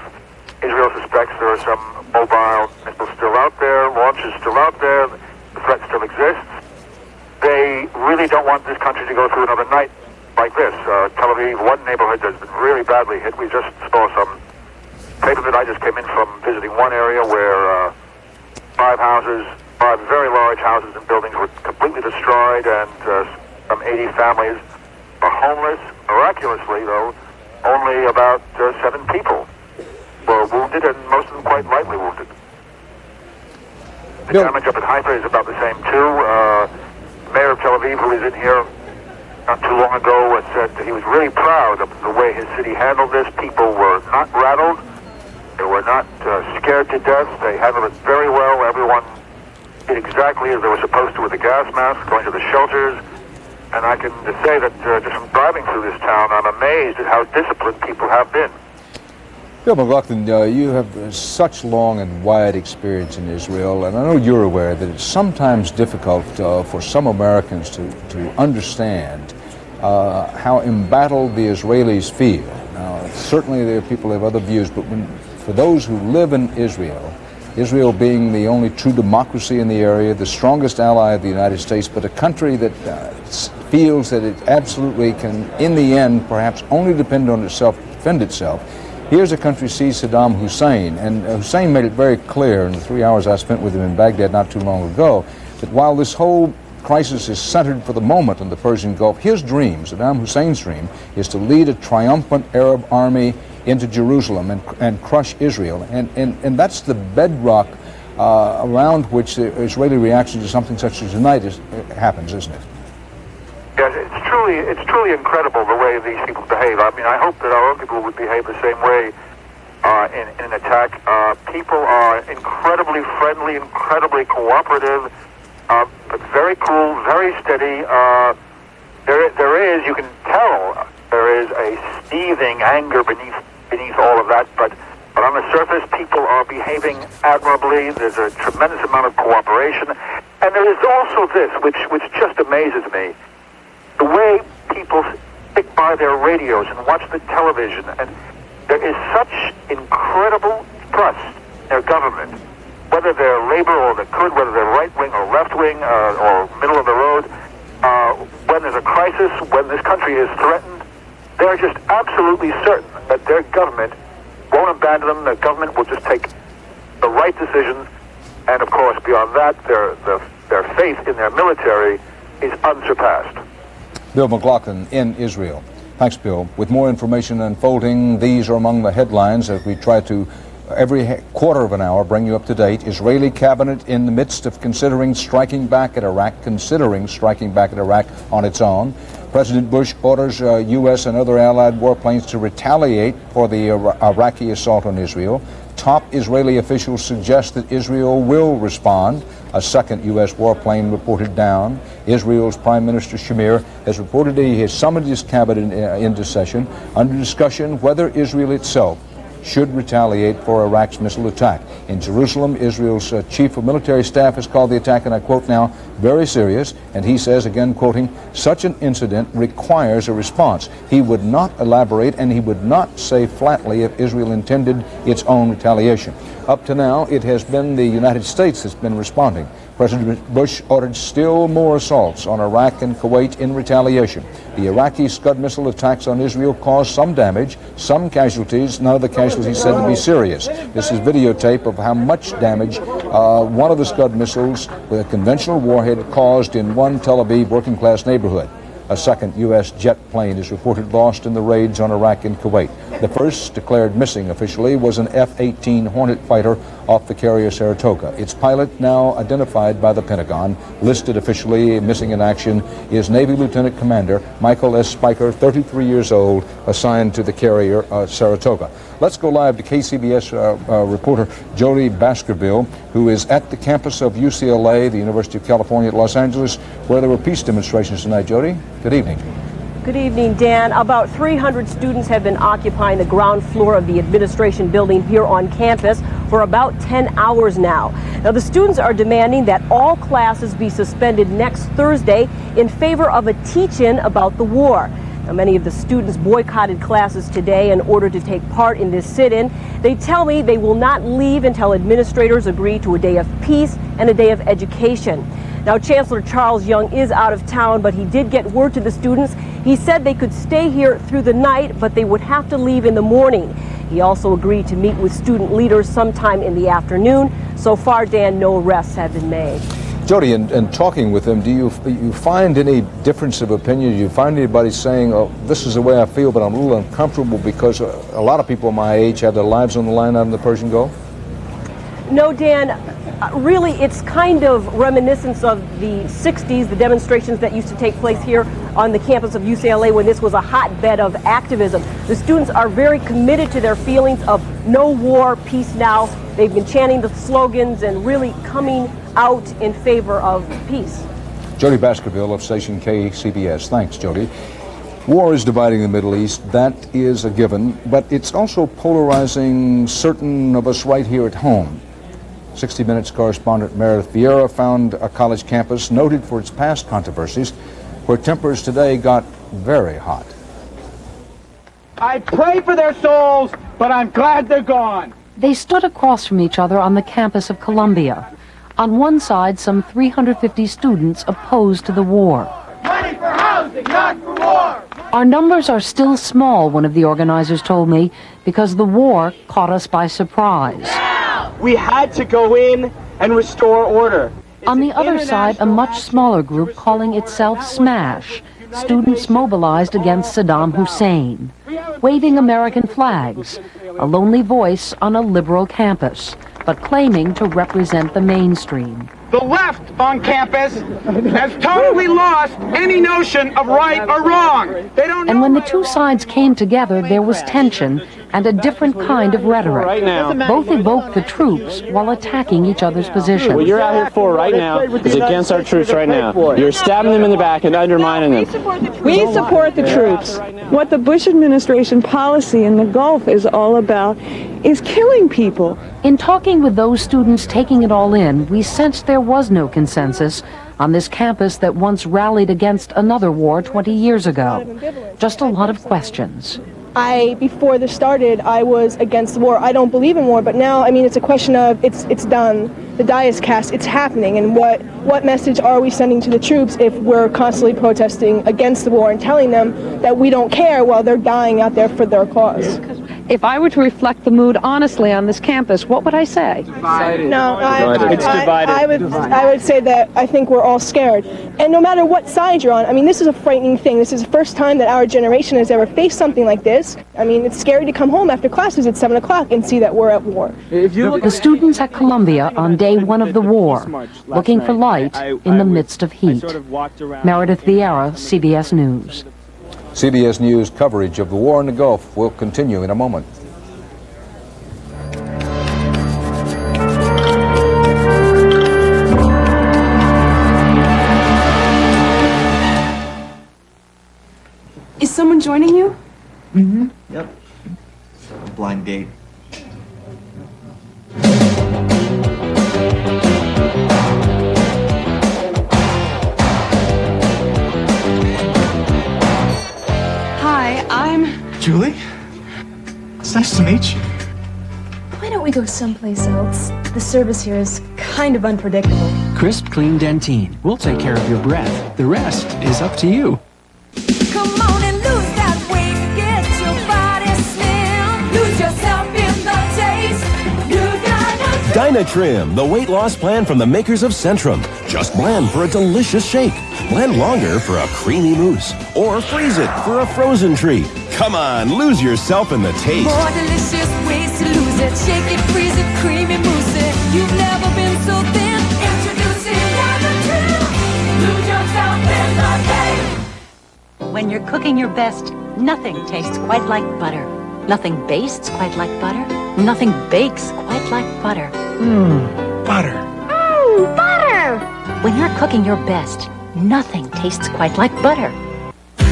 Israel suspects there are some mobile missiles still out there, launches still out there, the threat still exists, they really don't want this country to go through another night like this. Tel Aviv, one neighborhood that's been really badly hit. We just saw some paper that I just came in from visiting one area where 5 very large houses and buildings were completely destroyed, and some 80 families are homeless. Miraculously, though, only about 7 people were wounded, and most of them quite lightly wounded. The damage up at Haifa is about the same, too. Mayor of Tel Aviv, who was in here not too long ago, said he was really proud of the way his city handled this. People were not rattled. They were not scared to death. They handled it very well. Everyone did exactly as they were supposed to with the gas masks, going to the shelters. And I can just say that just from driving through this town, I'm amazed at how disciplined people have been. Bill McLaughlin, you have such long and wide experience in Israel, and I know you're aware that it's sometimes difficult for some Americans to understand how embattled the Israelis feel. Now, certainly there are people who have other views, but for those who live in Israel, Israel being the only true democracy in the area, the strongest ally of the United States, but a country that feels that it absolutely can, in the end, perhaps only depend on itself to defend itself. Here's a country sees Saddam Hussein, and Hussein made it very clear in the 3 hours I spent with him in Baghdad not too long ago, that while this whole crisis is centered for the moment in the Persian Gulf, his dream, Saddam Hussein's dream, is to lead a triumphant Arab army into Jerusalem and crush Israel. And that's the bedrock around which the Israeli reaction to something such as tonight happens, isn't it? Yes, it's truly incredible the way these people behave. I mean, I hope that our own people would behave the same way in an attack. People are incredibly friendly, incredibly cooperative, but very cool, very steady. There is, you can tell, there is a seething anger beneath all of that, but on the surface, people are behaving admirably. There's a tremendous amount of cooperation, and there is also this, which just amazes me. The way people stick by their radios and watch the television, and there is such incredible trust in their government, whether they're Labor or the Likud, whether they're right-wing or left-wing or middle of the road. When there's a crisis, when this country is threatened, they're just absolutely certain that their government won't abandon them. Their government will just take the right decisions, and of course, beyond that, their faith in their military is unsurpassed. Bill McLaughlin in Israel. Thanks, Bill. With more information unfolding, these are among the headlines as we try to, every quarter of an hour, bring you up to date. Israeli cabinet in the midst of considering striking back at Iraq on its own. President Bush orders U.S. and other allied warplanes to retaliate for the Iraqi assault on Israel. Top Israeli officials suggest that Israel will respond. A second U.S. warplane reported down. Israel's Prime Minister Shamir has reported he has summoned his cabinet into session under discussion whether Israel itself should retaliate for Iraq's missile attack. In Jerusalem, Israel's chief of military staff has called the attack, and I quote now, very serious, and he says, again quoting, such an incident requires a response. He would not elaborate, and he would not say flatly if Israel intended its own retaliation. Up to now, it has been the United States that's been responding. President Bush ordered still more assaults on Iraq and Kuwait in retaliation. The Iraqi Scud missile attacks on Israel caused some damage, some casualties, none of the casualties said to be serious. This is videotape of how much damage one of the Scud missiles with a conventional warhead caused in one Tel Aviv working-class neighborhood. A second U.S. jet plane is reported lost in the raids on Iraq and Kuwait. The first, declared missing officially, was an F-18 Hornet fighter off the carrier Saratoga. Its pilot, now identified by the Pentagon, listed officially missing in action, is Navy Lieutenant Commander Michael S. Spiker, 33 years old, assigned to the carrier Saratoga. Let's go live to KCBS reporter Jody Baskerville, who is at the campus of UCLA, the University of California at Los Angeles, where there were peace demonstrations tonight. Jody, good evening. Good evening, Dan. About 300 students have been occupying the ground floor of the administration building here on campus for about 10 hours now. Now, the students are demanding that all classes be suspended next Thursday in favor of a teach-in about the war. Now, many of the students boycotted classes today in order to take part in this sit-in. They tell me they will not leave until administrators agree to a day of peace and a day of education. Now, Chancellor Charles Young is out of town, but he did get word to the students. He said they could stay here through the night, but they would have to leave in the morning. He also agreed to meet with student leaders sometime in the afternoon. So far, Dan, no arrests have been made. Jody, in talking with them, do you find any difference of opinion? Do you find anybody saying, oh, this is the way I feel, but I'm a little uncomfortable because a lot of people my age have their lives on the line out in the Persian Gulf? No, Dan. Really, it's kind of reminiscent of the 60s, the demonstrations that used to take place here on the campus of UCLA when this was a hotbed of activism. The students are very committed to their feelings of no war, peace now. They've been chanting the slogans and really coming out in favor of peace. Jody Baskerville of station KCBS. Thanks, Jody. War is dividing the Middle East. That is a given, but it's also polarizing certain of us right here at home. 60 Minutes correspondent Meredith Vieira found a college campus noted for its past controversies where tempers today got very hot. I pray for their souls, but I'm glad they're gone. They stood across from each other on the campus of Columbia. On one side, some 350 students opposed to the war. Money for housing, not for war. Our numbers are still small, one of the organizers told me, because the war caught us by surprise. We had to go in and restore order. On the other side, a much smaller group calling itself SMASH, students mobilized against Saddam Hussein, waving American flags, a lonely voice on a liberal campus, but claiming to represent the mainstream. The left on campus has totally lost any notion of right or wrong. They don't know. And when the two sides came together, there was tension and a different kind of rhetoric. Right now. Both evoked the troops while attacking each other's positions. What you're out here for right now is against our troops right now. You're stabbing them in the back and undermining them. We support the troops. What the Bush administration policy in the Gulf is all about is killing people. In talking with those students taking it all in, we sensed there was no consensus on this campus that once rallied against another war 20 years ago. Just a lot of questions. Before this started, I was against the war. I don't believe in war, but now, I mean, it's a question of it's done. The die is cast. It's happening. And what message are we sending to the troops if we're constantly protesting against the war and telling them that we don't care while they're dying out there for their cause? If I were to reflect the mood honestly on this campus, what would I say? No, It's divided. I would say that I think we're all scared. And no matter what side you're on, I mean, this is a frightening thing. This is the first time that our generation has ever faced something like this. I mean, it's scary to come home after classes at 7 o'clock and see that we're at war. The students at Columbia on day one of the war, looking for light in the midst of heat. Meredith Vieira, CBS News. CBS News coverage of the war in the Gulf will continue in a moment. Is someone joining you? Mm-hmm. Yep. A blind date. Hi, I'm... Julie? It's nice to meet you. Why don't we go someplace else? The service here is kind of unpredictable. Crisp, clean Dentine. We'll take care of your breath. The rest is up to you. Come on and lose that weight, get your body slim. Lose yourself in the taste. You gotta Dynatrim, the weight loss plan from the makers of Centrum. Just blend for a delicious shake. Blend longer for a creamy mousse. Or freeze it for a frozen treat. Come on, lose yourself in the taste. More delicious ways to lose it. Shake it, freeze it, creamy mousse it. You've never been so thin. Introducing Dynatrim. Lose yourself in the taste. When you're cooking your best, nothing tastes quite like butter. Nothing bastes quite like butter. Nothing bakes quite like butter. Butter. Butter! When you're cooking your best, nothing tastes quite like butter.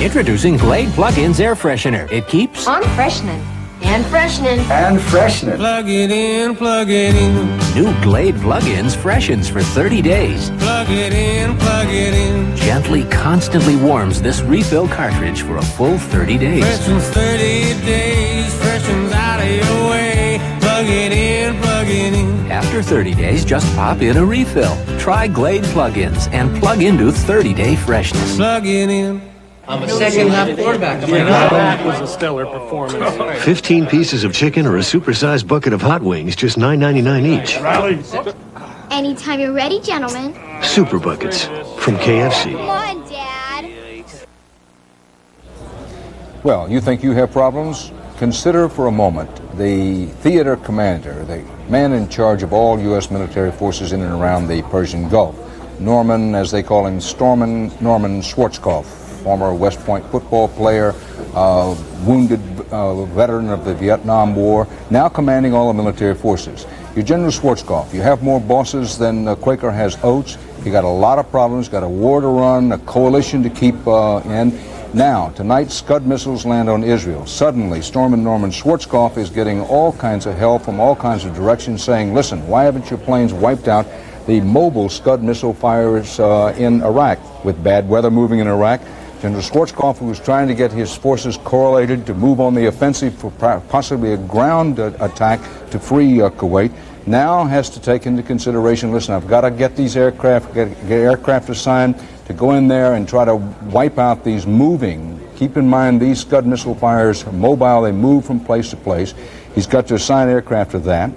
Introducing Glade Plug-ins Air Freshener. It keeps On freshening. And freshening. And freshening. Plug it in, plug it in. New Glade Plug-ins freshens for 30 days. Plug it in, plug it in. Gently, constantly warms this refill cartridge for a full 30 days. Freshens 30 days, freshens out of your way. Plug it in, plug it in. After 30 days, just pop in a refill. Try Glade Plug-ins and plug into 30-day freshness. Plug it in. I'm a second-half quarterback. That was a stellar performance. 15 pieces of chicken or a supersized bucket of hot wings, just $9.99 each. Anytime you're ready, gentlemen. Super buckets from KFC. Come on, Dad. Well, you think you have problems? Consider for a moment the theater commander, the man in charge of all U.S. military forces in and around the Persian Gulf. Norman, as they call him, Norman Schwarzkopf, former West Point football player, wounded veteran of the Vietnam War, now commanding all the military forces. You're General Schwarzkopf. You have more bosses than Quaker has oats. You got a lot of problems, got a war to run, a coalition to keep in. Now, tonight, Scud missiles land on Israel. Suddenly, Stormin' Norman Schwarzkopf is getting all kinds of help from all kinds of directions, saying, listen, why haven't your planes wiped out the mobile Scud missile fires in Iraq? With bad weather moving in Iraq, General Schwarzkopf, who was trying to get his forces correlated to move on the offensive for possibly a ground attack to free Kuwait, now has to take into consideration, listen, I've got to get these aircraft, get aircraft assigned to go in there and try to wipe out these moving. Keep in mind, these Scud missile fires are mobile, they move from place to place. He's got to assign aircraft to that.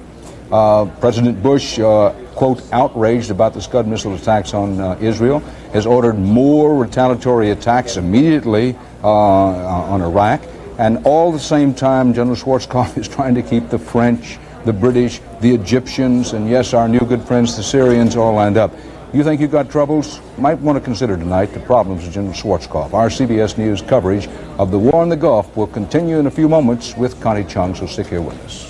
President Bush, quote, outraged about the Scud missile attacks on Israel, has ordered more retaliatory attacks immediately on Iraq. And all the same time, General Schwarzkopf is trying to keep the French, the British, the Egyptians, and yes, our new good friends, the Syrians, all lined up. You think you've got troubles? Might want to consider tonight the problems of General Schwarzkopf. Our CBS News coverage of the war in the Gulf will continue in a few moments with Connie Chung, so stick here with us.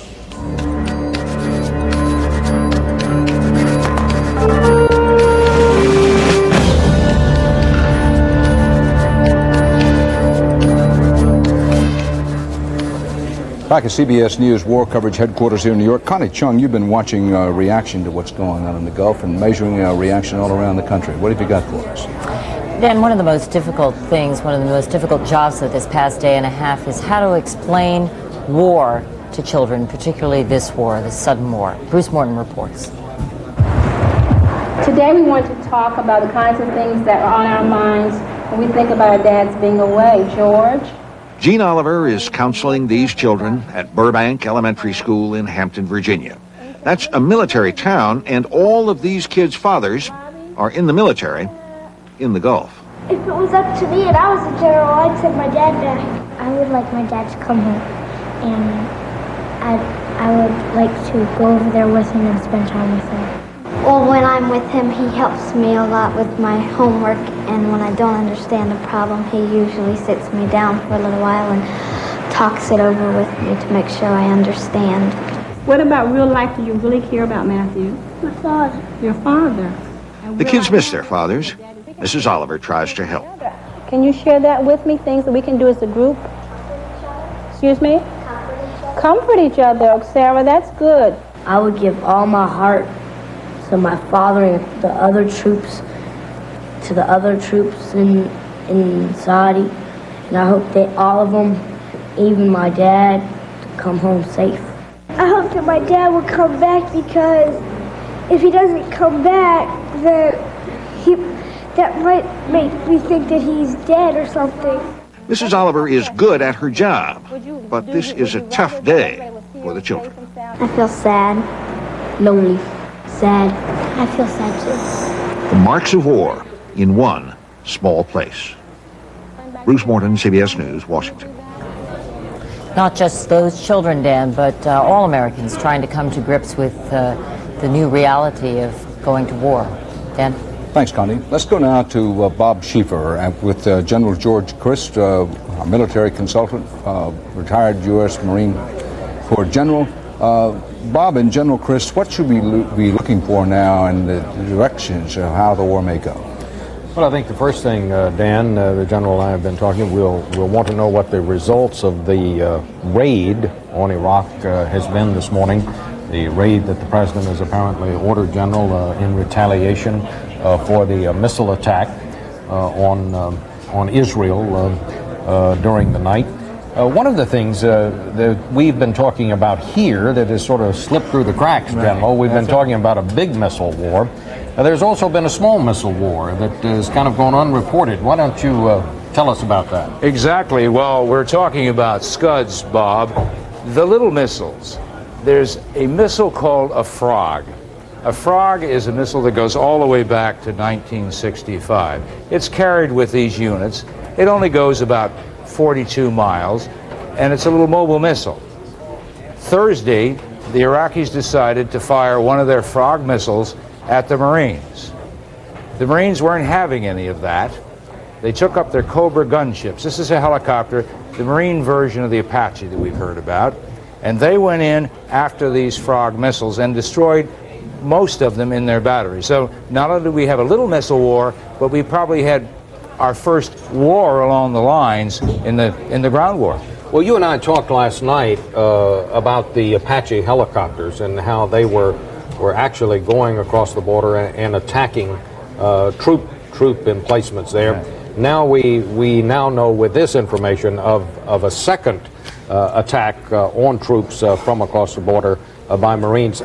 Back at CBS News War Coverage Headquarters here in New York. Connie Chung, you've been watching reaction to what's going on in the Gulf and measuring reaction all around the country. What have you got for us? Dan, one of the most difficult things, one of the most difficult jobs of this past day and a half is how to explain war to children, particularly this war, this sudden war. Bruce Morton reports. Today we want to talk about the kinds of things that are on our minds when we think about our dads being away. George? Gene Oliver is counseling these children at Burbank Elementary School in Hampton, Virginia. That's a military town, and all of these kids' fathers are in the military in the Gulf. If it was up to me and I was a general, I'd send my dad back. I would like my dad to come home, and I would like to go over there with him and spend time with him. Well, when I'm with him, he helps me a lot with my homework, and when I don't understand a problem, he usually sits me down for a little while and talks it over with me to make sure I understand. What about real life do you really care about, Matthew? My father. Your father. The kids miss their fathers. Mrs. Oliver tries to help. Can you share that with me, things that we can do as a group? Excuse me? Comfort each other, Sarah, that's good. I would give all my heart to my father and the other troops, in Saudi, and I hope that all of them, even my dad, to come home safe. I hope that my dad will come back, because if he doesn't come back, then that might make me think that he's dead or something. Mrs. Oliver is good at her job, but this is a tough day for the children. I feel sad. Lonely. Sad. I feel sad too. The marks of war in one small place. Bruce Morton, CBS News, Washington. Not just those children, Dan, but all Americans trying to come to grips with the new reality of going to war. Dan? Thanks, Connie. Let's go now to Bob Schieffer with General George Christ, a military consultant, retired U.S. Marine Corps General. Bob and General Christ, what should we be looking for now in the directions of how the war may go? Well, I think the first thing, Dan, the General and I have been talking, we'll want to know what the results of the raid on Iraq has been this morning. The raid that the President has apparently ordered, General, in retaliation for the missile attack on Israel during the night. One of the things that we've been talking about here that has sort of slipped through the cracks, General, we've been talking about a big missile war. There's also been a small missile war that has kind of gone unreported. Why don't you tell us about that? Exactly. Well, we're talking about Scuds, Bob. The little missiles. There's a missile called a Frog. A Frog is a missile that goes all the way back to 1965. It's carried with these units. It only goes about 42 miles, and it's a little mobile missile. Thursday, the Iraqis decided to fire one of their Frog missiles at the Marines. The Marines weren't having any of that. They took up their Cobra gunships. This is a helicopter, the Marine version of the Apache that we've heard about, and they went in after these Frog missiles and destroyed most of them in their batteries. So not only do we have a little missile war, but we probably had our first war along the lines in the ground war. Well, you and I talked last night about the Apache helicopters and how they were actually going across the border and attacking troop emplacements there. Right. Now we now know with this information of a second attack on troops from across the border by Marines.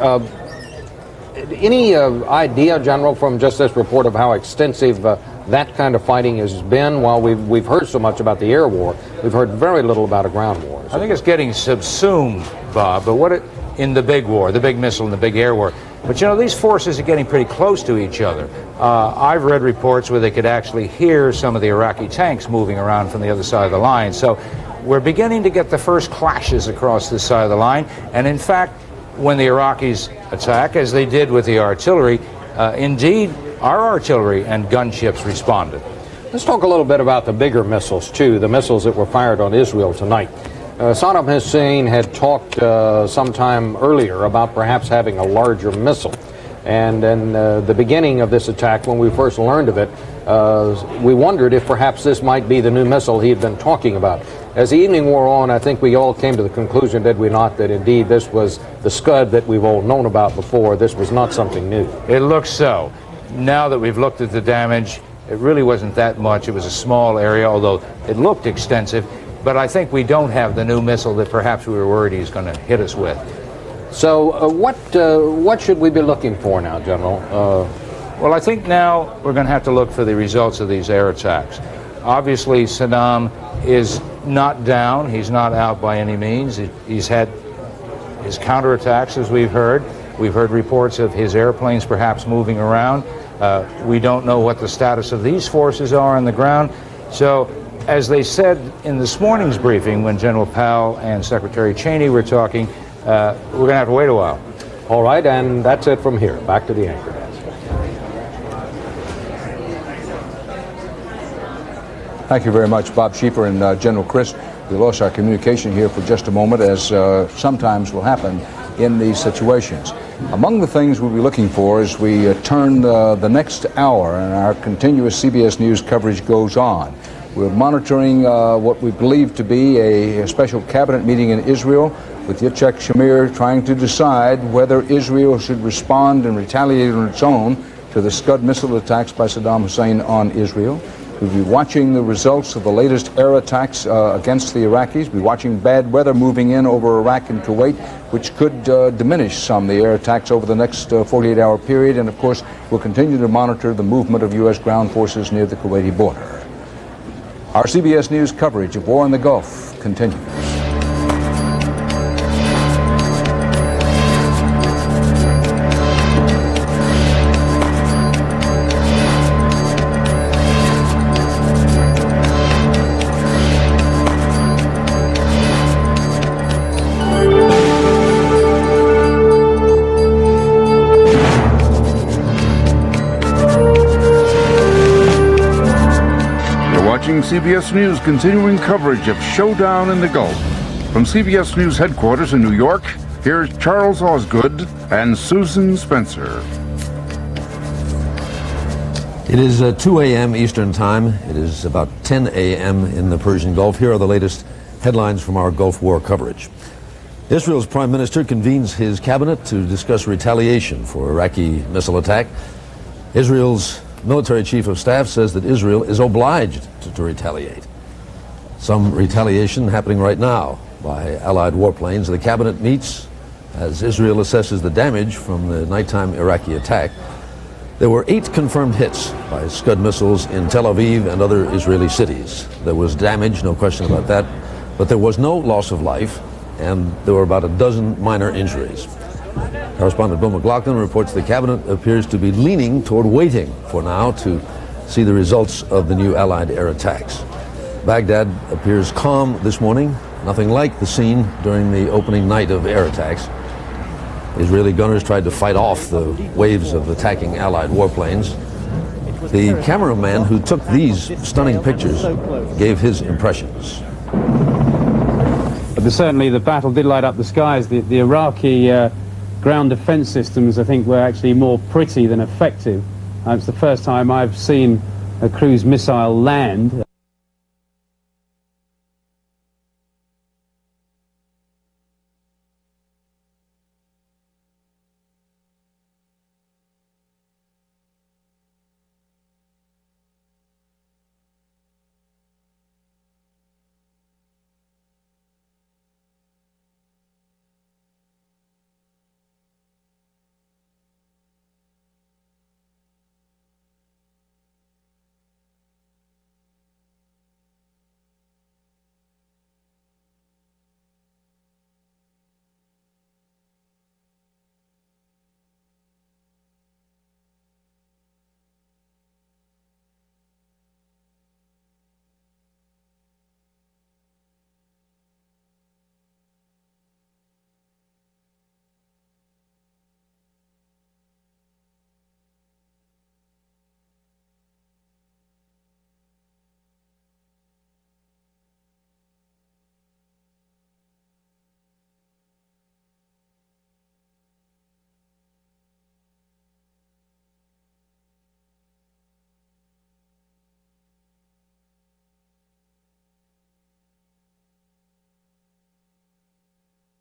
Any idea, General, from just this report of how extensive that kind of fighting has been? While we've heard so much about the air war, we've heard very little about a ground war. I think it's getting subsumed, Bob, but in the big war, the big missile and the big air war. But you know, these forces are getting pretty close to each other. I've read reports where they could actually hear some of the Iraqi tanks moving around from the other side of the line. So we're beginning to get the first clashes across this side of the line. And in fact, when the Iraqis attack, as they did with the artillery, indeed, our artillery and gunships responded. Let's talk a little bit about the bigger missiles, too, the missiles that were fired on Israel tonight. Saddam Hussein had talked sometime earlier about perhaps having a larger missile. And in the beginning of this attack, when we first learned of it, we wondered if perhaps this might be the new missile he had been talking about. As the evening wore on, I think we all came to the conclusion, did we not, that indeed this was the Scud that we've all known about before. This was not something new. It looks so. Now that we've looked at the damage, it really wasn't that much. It was a small area, although it looked extensive. But I think we don't have the new missile that perhaps we were worried he's going to hit us with. So what should we be looking for now, General? Well, I think now we're going to have to look for the results of these air attacks. Obviously, Saddam is not down. He's not out by any means. He's had his counterattacks, as we've heard. We've heard reports of his airplanes perhaps moving around. We don't know what the status of these forces are on the ground. So, as they said in this morning's briefing when General Powell and Secretary Cheney were talking, we're going to have to wait a while. All right, and that's it from here. Back to the anchor desk. Thank you very much, Bob Schieffer and General Christ. We lost our communication here for just a moment, as sometimes will happen in these situations. Among the things we'll be looking for as we turn the next hour and our continuous CBS News coverage goes on. We're monitoring what we believe to be a special cabinet meeting in Israel with Yitzhak Shamir trying to decide whether Israel should respond and retaliate on its own to the Scud missile attacks by Saddam Hussein on Israel. We'll be watching the results of the latest air attacks against the Iraqis. We'll be watching bad weather moving in over Iraq and Kuwait, which could diminish some of the air attacks over the next 48-hour period. And, of course, we'll continue to monitor the movement of U.S. ground forces near the Kuwaiti border. Our CBS News coverage of war in the Gulf continues. CBS News continuing coverage of Showdown in the Gulf. From CBS News headquarters in New York, here's Charles Osgood and Susan Spencer. It is 2 a.m. Eastern Time. It is about 10 a.m. in the Persian Gulf. Here are the latest headlines from our Gulf War coverage. Israel's Prime Minister convenes his cabinet to discuss retaliation for Iraqi missile attack. Israel's military chief of staff says that Israel is obliged to retaliate. Some retaliation happening right now by Allied warplanes. The cabinet meets as Israel assesses the damage from the nighttime Iraqi attack. There were 8 confirmed hits by Scud missiles in Tel Aviv and other Israeli cities. There was damage, no question about that, but there was no loss of life, and there were about a dozen minor injuries. Correspondent Bill McLaughlin reports the cabinet appears to be leaning toward waiting for now to see the results of the new Allied air attacks. Baghdad appears calm this morning, nothing like the scene during the opening night of air attacks. Israeli gunners tried to fight off the waves of attacking Allied warplanes. The cameraman who took these stunning pictures gave his impressions. But certainly the battle did light up the skies. The Iraqi ground defense systems, I think, were actually more pretty than effective. It's the first time I've seen a cruise missile land